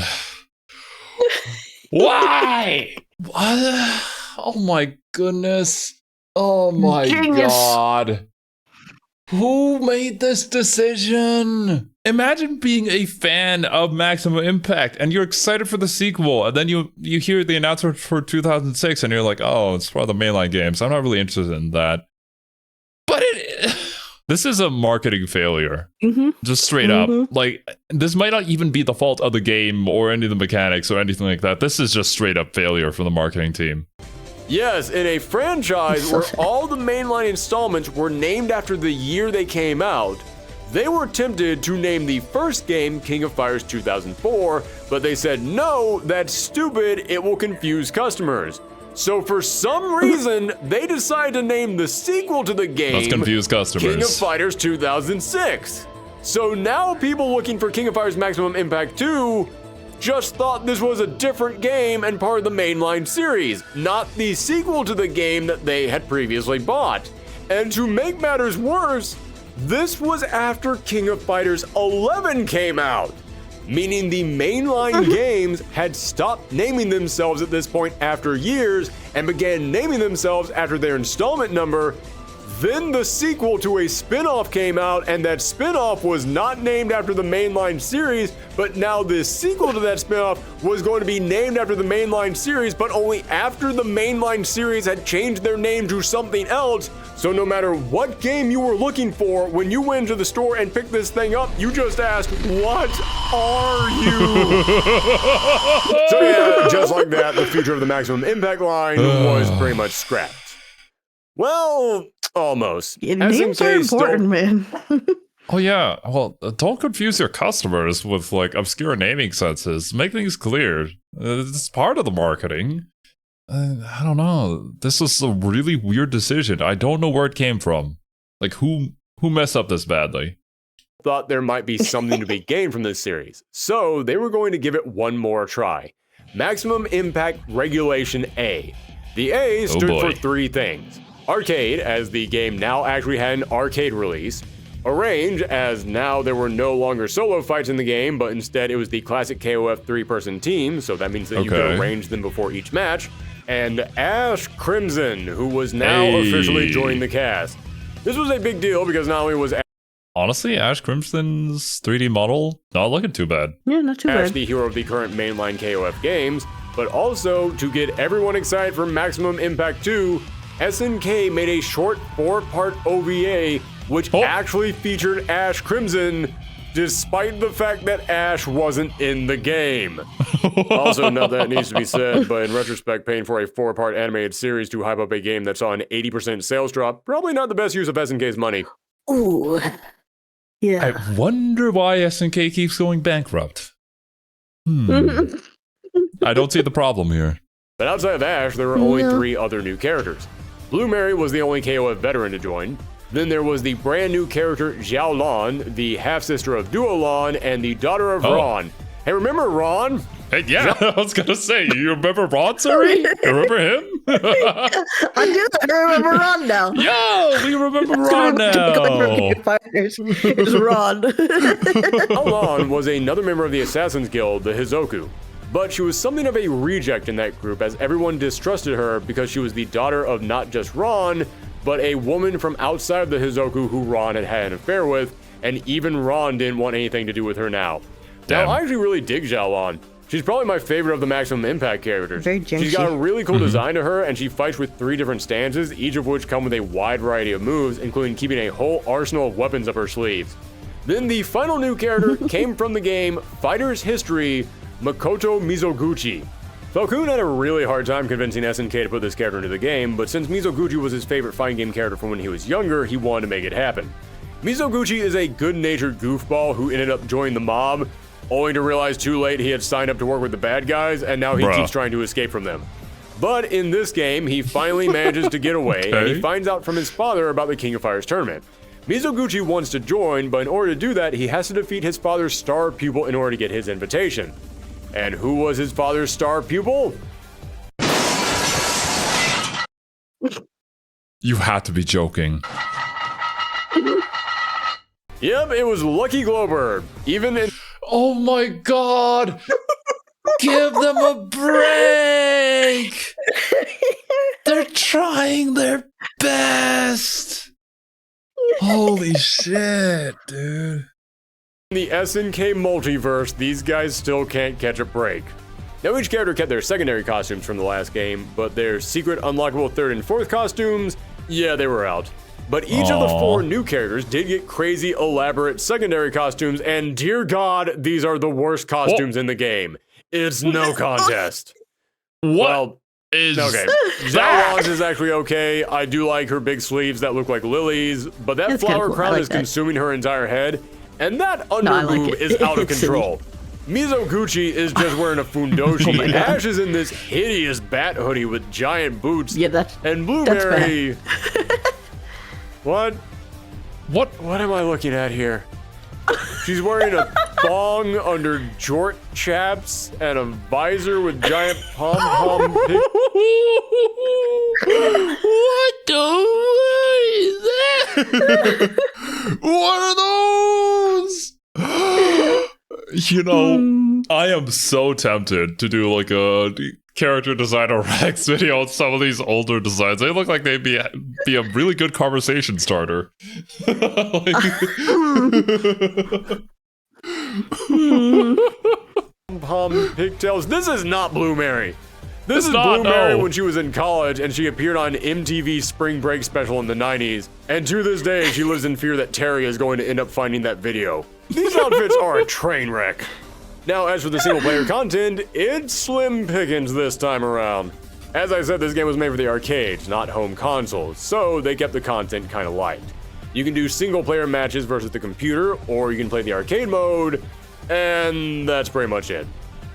Why? What? Oh my goodness. Oh my God. Who made this decision? Imagine being a fan of Maximum Impact and you're excited for the sequel, and then you hear the announcement for 2006 and you're like, oh, it's for the mainline games. I'm not really interested in that. But this is a marketing failure. Just straight up. Like, this might not even be the fault of the game or any of the mechanics or anything like that. This is just straight up failure from the marketing team. Yes, in a franchise where all the mainline installments were named after the year they came out, They were tempted to name the first game King of Fighters 2004, but they said, no, that's stupid, it will confuse customers. So for some reason, they decided to name the sequel to the game Let's confuse customers. King of Fighters 2006. So now people looking for King of Fighters Maximum Impact 2 just thought this was a different game and part of the mainline series, not the sequel to the game that they had previously bought. And to make matters worse, this was after King of Fighters 11 came out, meaning the mainline games had stopped naming themselves at this point after years and began naming themselves after their installment number. Then the sequel to a spin-off came out, and that spin-off was not named after the mainline series, but now this sequel to that spin-off was going to be named after the mainline series, but only after the mainline series had changed their name to something else. So no matter what game you were looking for, when you went to the store and picked this thing up, you just asked, what are you? So yeah, just like that, the future of the Maximum Impact line was pretty much scrapped. Well, almost. Yeah, names are important, man. Oh yeah, well, don't confuse your customers with like obscure naming senses. Make things clear. It's part of the marketing. I don't know. This is a really weird decision. I don't know where it came from. Like who messed up this badly? Thought there might be something to be gained from this series, so they were going to give it one more try. Maximum Impact Regulation A. The A stood for three things. Arcade, as the game now actually had an arcade release. Arrange, as now there were no longer solo fights in the game, but instead it was the classic KOF 3-person team, so that means that you could arrange them before each match. And Ash Crimson, who was now officially joining the cast. This was a big deal because not only was honestly, Ash Crimson's 3D model not looking too bad. Yeah, not too bad. Ash the hero of the current mainline KOF games, but also to get everyone excited for Maximum Impact 2, SNK made a short 4-part OVA which actually featured Ash Crimson, despite the fact that Ash wasn't in the game. Also, not that needs to be said, but in retrospect, paying for a 4-part animated series to hype up a game that saw an 80% sales drop, probably not the best use of SNK's money. Ooh. Yeah. I wonder why SNK keeps going bankrupt. I don't see the problem here. But outside of Ash, there were only 3 other new characters. Blue Mary was the only KOF veteran to join. Then there was the brand new character Xiao Lan, the half-sister of Duo Lan, and the daughter of Ron. Hey, remember Ron? Hey, yeah, I was gonna say, you remember Ron, Suri? You remember him? I do. I remember Ron now. Yo, we remember Ron now. It's Ron. Xiao Lan was another member of the Assassin's Guild, the Hizoku. But she was something of a reject in that group, as everyone distrusted her because she was the daughter of not just Ron, but a woman from outside of the Hizoku who Ron had had an affair with, and even Ron didn't want anything to do with her now. Now, I actually really dig Xiao Lan. She's probably my favorite of the Maximum Impact characters. She's got a really cool design to her, and she fights with 3 different stances, each of which come with a wide variety of moves, including keeping a whole arsenal of weapons up her sleeves. Then the final new character came from the game Fighter's History, Makoto Mizoguchi. Falcon had a really hard time convincing SNK to put this character into the game, but since Mizoguchi was his favorite fighting game character from when he was younger, he wanted to make it happen. Mizoguchi is a good-natured goofball who ended up joining the mob, only to realize too late he had signed up to work with the bad guys, and now he keeps trying to escape from them. But in this game, he finally manages to get away, and he finds out from his father about the King of Fighters tournament. Mizoguchi wants to join, but in order to do that, he has to defeat his father's star pupil in order to get his invitation. And who was his father's star pupil? You had to be joking. Yep, it was Lucky Glowbird. Even in— Oh my god! Give them a break! They're trying their best! Holy shit, dude. In the SNK multiverse, these guys still can't catch a break. Now each character kept their secondary costumes from the last game, but their secret unlockable 3rd and 4th costumes, yeah, they were out. But each of the 4 new characters did get crazy, elaborate secondary costumes, and dear God, these are the worst costumes in the game. It's no contest. What? Well, is Okay, that? Zalog's is actually okay. I do like her big sleeves that look like lilies, but that That's flower kinda cool. I crown like is that. consuming her entire head, and that under I like boob it. is out of It's silly. control. Mizoguchi is just wearing a fundoshi. Oh my God. Ash is in this hideous bat hoodie with giant boots. Yeah, that's And that's Blueberry. What? What? What am I looking at here? She's wearing a thong under jort chaps and a visor with giant pom-pom pig. What the is that? What are those? You know, I am so tempted to do like a character designer Rex video on some of these older designs. They look like they'd be a really good conversation starter. Pom pigtails. This is not Blueberry. This It's is not, Blueberry no. when she was in college and she appeared on MTV's Spring Break special in the 90s. And to this day, she lives in fear that Terry is going to end up finding that video. These outfits are a train wreck. Now, as for the single player content, it's slim pickings this time around. As I said, this game was made for the arcades, not home consoles, so they kept the content kind of light. You can do single player matches versus the computer, or you can play the arcade mode, and that's pretty much it.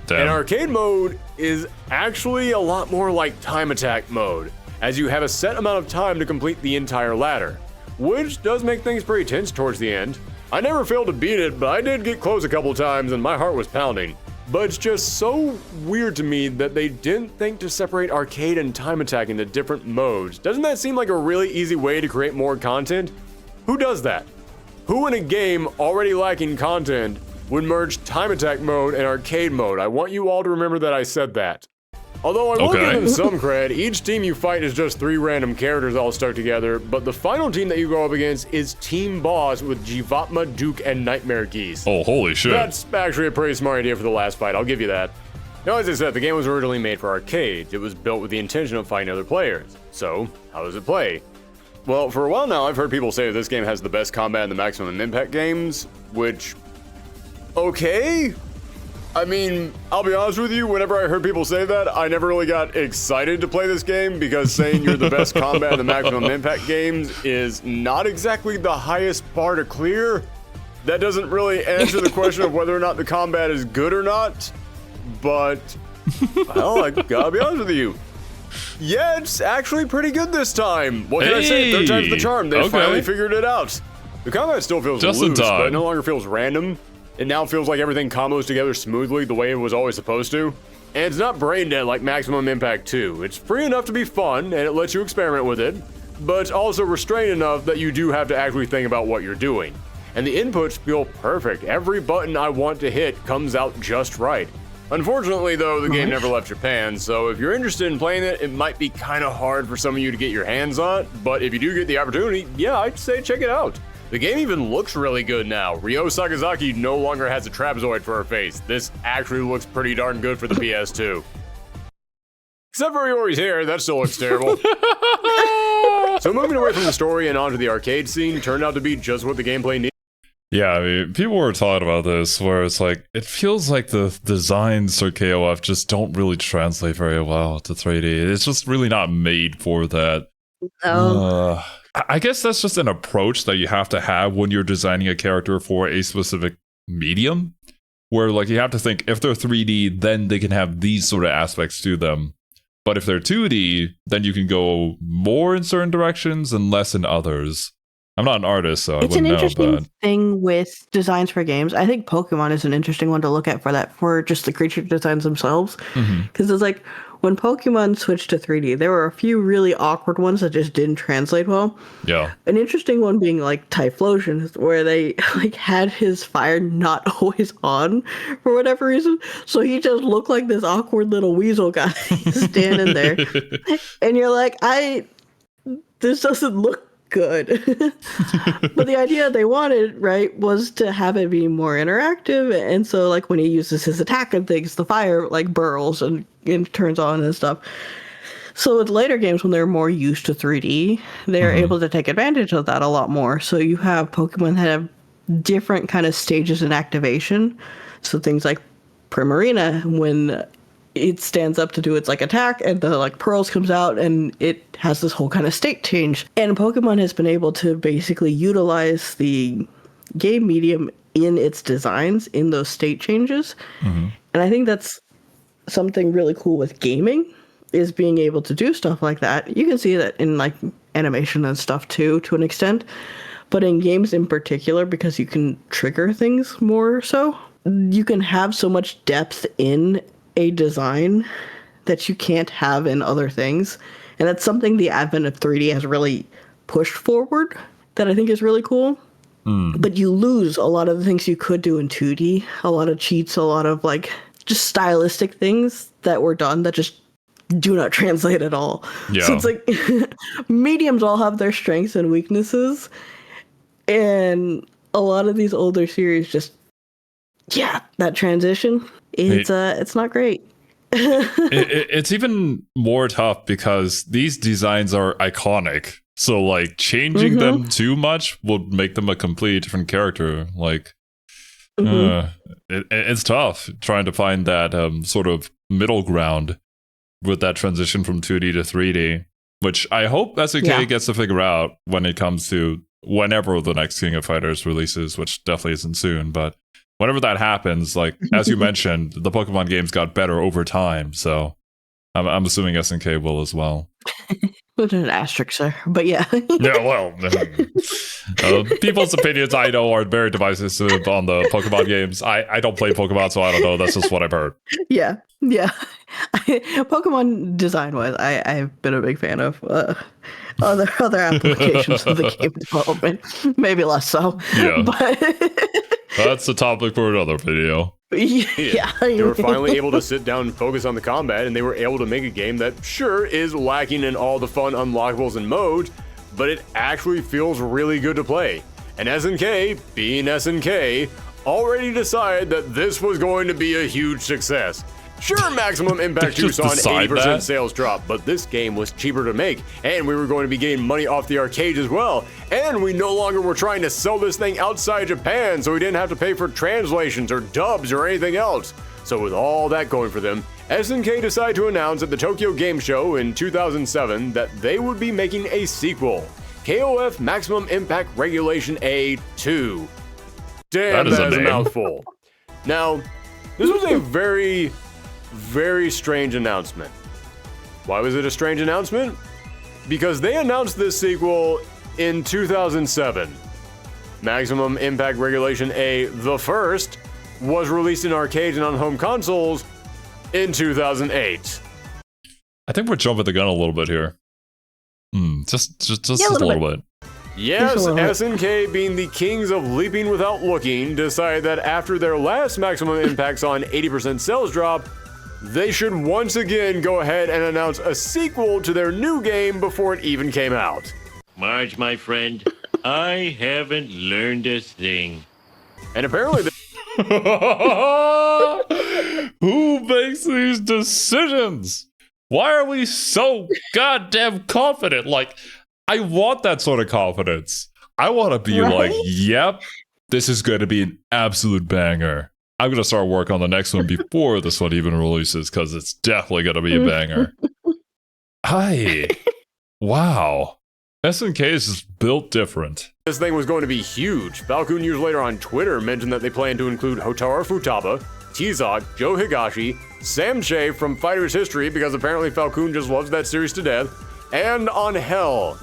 Damn. And arcade mode is actually a lot more like time attack mode, as you have a set amount of time to complete the entire ladder, which does make things pretty tense towards the end. I never failed to beat it, but I did get close a couple times and my heart was pounding. But it's just so weird to me that they didn't think to separate arcade and time attack into different modes. Doesn't that seem like a really easy way to create more content? Who does that? Who in a game already lacking content would merge time attack mode and arcade mode? I want you all to remember that I said that. Although I will give them some cred, each team you fight is just 3 random characters all stuck together, but the final team that you go up against is Team Boss with Jivatma, Duke, and Nightmare Geese. Oh, holy shit. That's actually a pretty smart idea for the last fight, I'll give you that. Now, as I said, the game was originally made for arcades. It was built with the intention of fighting other players. So, how does it play? Well, for a while now, I've heard people say that this game has the best combat in the Maximum Impact games, which... okay? I mean, I'll be honest with you, whenever I heard people say that, I never really got excited to play this game because saying you're the best combat in the Maximum Impact games is not exactly the highest bar to clear. That doesn't really answer the question of whether or not the combat is good or not, but, well, I gotta be honest with you. Yeah, it's actually pretty good this time. What can I say? Third time's the charm. They finally figured it out. The combat still feels Just in loose, but it time. no longer feels random. It now feels like everything combos together smoothly the way it was always supposed to. And it's not brain dead like Maximum Impact 2. It's free enough to be fun, and it lets you experiment with it, but it's also restrained enough that you do have to actually think about what you're doing. And the inputs feel perfect. Every button I want to hit comes out just right. Unfortunately, though, the game never left Japan, so if you're interested in playing it, it might be kind of hard for some of you to get your hands on it, but if you do get the opportunity, yeah, I'd say check it out. The game even looks really good now. Ryo Sakazaki no longer has a trapezoid for her face. This actually looks pretty darn good for the PS2. Except for Iori's hair, that still looks terrible. So moving away from the story and onto the arcade scene turned out to be just what the gameplay needed. Yeah, I mean, people were talking about this where it's like, it feels like the designs for KOF just don't really translate very well to 3D. It's just really not made for that. I guess that's just an approach that you have to have when you're designing a character for a specific medium, where like you have to think if they're 3D, then they can have these sort of aspects to them. But if they're 2D, then you can go more in certain directions and less in others. I'm not an artist, so I It's an wouldn't know, interesting but thing with designs for games. I think Pokemon is an interesting one to look at for that, for just the creature designs themselves. Because it's like, when Pokemon switched to 3D, there were a few really awkward ones that just didn't translate well. Yeah. An interesting one being like Typhlosion, where they like had his fire not always on for whatever reason. So he just looked like this awkward little weasel guy standing there. And you're like, this doesn't look good. But the idea they wanted, right, was to have it be more interactive. And so like when he uses his attack and things, the fire like burls and turns on and stuff. So with later games, when they're more used to 3D, they're able to take advantage of that a lot more. So you have Pokemon that have different kind of stages in activation. So things like Primarina, when it stands up to do its like attack, and the like pearls comes out, and it has this whole kind of state change. And Pokemon has been able to basically utilize the game medium in its designs in those state changes. And I think that's something really cool with gaming, is being able to do stuff like that. You can see that in like animation and stuff too, to an extent, but in games in particular, because you can trigger things more so, you can have so much depth in a design that you can't have in other things. And that's something the advent of 3D has really pushed forward that I think is really cool. But you lose a lot of the things you could do in 2D, a lot of cheats, a lot of like just stylistic things that were done that just do not translate at all. Yeah. So it's like mediums all have their strengths and weaknesses, and a lot of these older series just, that transition, it's not great. It's even more tough because these designs are iconic. So like changing them too much would make them a completely different character. Like it's tough trying to find that sort of middle ground with that transition from 2D to 3D, which I hope SNK gets to figure out when it comes to whenever the next King of Fighters releases, which definitely isn't soon, but whenever that happens, like as you mentioned, the Pokemon games got better over time, so I'm assuming SNK will as well. With an asterisk, sir. But yeah. Yeah, well, people's opinions I know are very divisive on the Pokemon games. I don't play Pokemon, so I don't know. That's just what I've heard. Yeah. Pokemon design-wise, I've been a big fan of other applications of the game development. Maybe less so. Yeah. But that's a topic for another video. Yeah. They were finally able to sit down and focus on the combat, and they were able to make a game that sure is lacking in all the fun unlockables and modes, but it actually feels really good to play. And SNK, being SNK, already decided that this was going to be a huge success. Sure, Maximum Impact 2 saw an 80% sales drop, but this game was cheaper to make, and we were going to be getting money off the arcades as well. And we no longer were trying to sell this thing outside Japan, so we didn't have to pay for translations or dubs or anything else. So with all that going for them, SNK decided to announce at the Tokyo Game Show in 2007 that they would be making a sequel, KOF Maximum Impact Regulation A2. Damn, that is a mouthful. Now, this was a very strange announcement. Why was it a strange announcement? Because they announced this sequel in 2007. Maximum Impact Regulation A, the first, was released in arcades and on home consoles in 2008. I think we're jumping the gun a little bit here. Just a little bit. Yes, SNK, being the kings of leaping without looking, decided that after their last Maximum Impact saw an 80% sales drop, they should once again go ahead and announce a sequel to their new game before it even came out. Marge, my friend, I haven't learned a thing. And apparently who makes these decisions? Why are we so goddamn confident? Like, I want that sort of confidence. I want to be like, yep, this is going to be an absolute banger. I'm going to start work on the next one before this one even releases, because it's definitely going to be a banger. Wow. SNK is just built different. This thing was going to be huge. Falcon years later on Twitter mentioned that they plan to include Hotaru Futaba, T-Zog, Joe Higashi, Sam Shea from Fighter's History, because apparently Falcon just loves that series to death, and on Hell.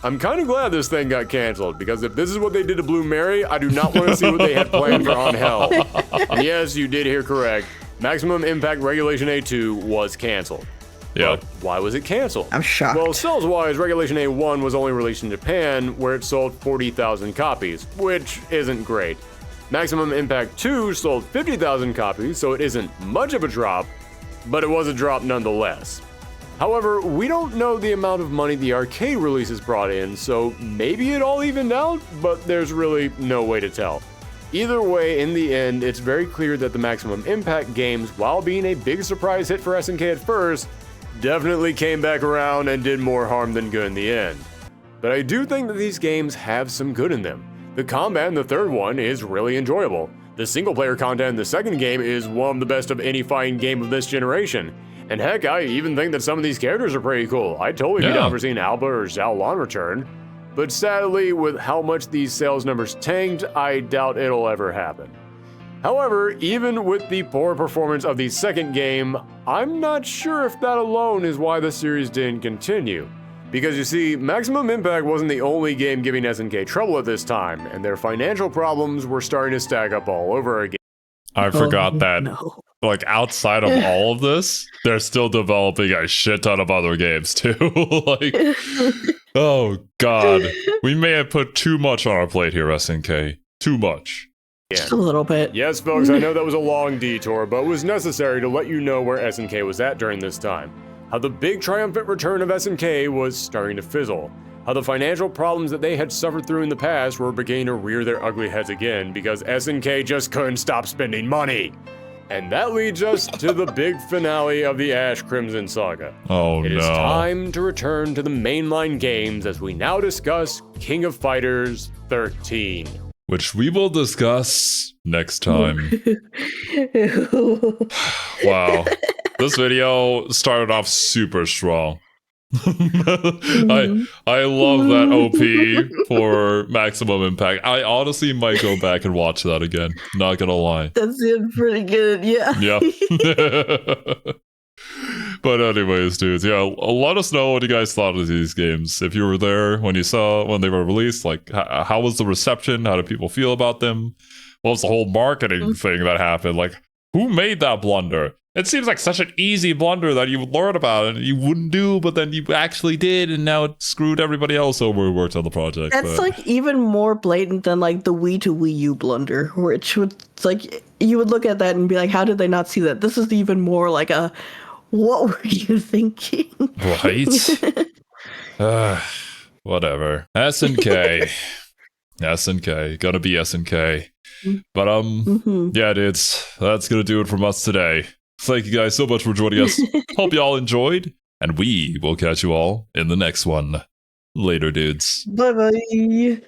I'm kind of glad this thing got canceled, because if this is what they did to Blue Mary, I do not want to see what they had planned for On Hell. And yes, you did hear correct. Maximum Impact Regulation A2 was canceled. Yeah. But why was it canceled? I'm shocked. Well, sales-wise, Regulation A1 was only released in Japan, where it sold 40,000 copies, which isn't great. Maximum Impact 2 sold 50,000 copies, so it isn't much of a drop, but it was a drop nonetheless. However, we don't know the amount of money the arcade releases brought in, so maybe it all evened out, but there's really no way to tell. Either way, in the end, it's very clear that the Maximum Impact games, while being a big surprise hit for SNK at first, definitely came back around and did more harm than good in the end. But I do think that these games have some good in them. The combat in the third one is really enjoyable. The single-player content in the second game is one of the best of any fighting game of this generation. And heck, I even think that some of these characters are pretty cool. I'd totally be down for seeing Alba or Zhao Lan return. But sadly, with how much these sales numbers tanked, I doubt it'll ever happen. However, even with the poor performance of the second game, I'm not sure if that alone is why the series didn't continue. Because you see, Maximum Impact wasn't the only game giving SNK trouble at this time, and their financial problems were starting to stack up all over again. I forgot that, like, outside of all of this, they're still developing a shit ton of other games, too. Like, oh, God. We may have put too much on our plate here, SNK. Too much. Just a little bit. Yes, folks, I know that was a long detour, but it was necessary to let you know where SNK was at during this time. How the big triumphant return of SNK was starting to fizzle. How the financial problems that they had suffered through in the past were beginning to rear their ugly heads again because SNK just couldn't stop spending money. And that leads us to the big finale of the Ash Crimson saga. Oh, It is time to return to the mainline games as we now discuss King of Fighters 13. Which we will discuss next time. Wow. This video started off super strong. I love that OP for Maximum Impact. I honestly might go back and watch that again. Not gonna lie. That's pretty good, yeah. Yeah. But anyways, dudes, yeah, let us know what you guys thought of these games. If you were there when they were released, like, how was the reception? How did people feel about them? What was the whole marketing thing that happened? Like, who made that blunder? It seems like such an easy blunder that you would learn about and you wouldn't do, but then you actually did, and now it screwed everybody else over who worked on the project. That's like even more blatant than like the Wii to Wii U blunder, which would like you would look at that and be like, how did they not see that? This is even more like a, what were you thinking? Right? Whatever. SNK. SNK. Gonna be SNK. But yeah, dudes, that's gonna do it from us today. Thank you guys so much for joining us. Hope you all enjoyed, and we will catch you all in the next one. Later, dudes. Bye-bye.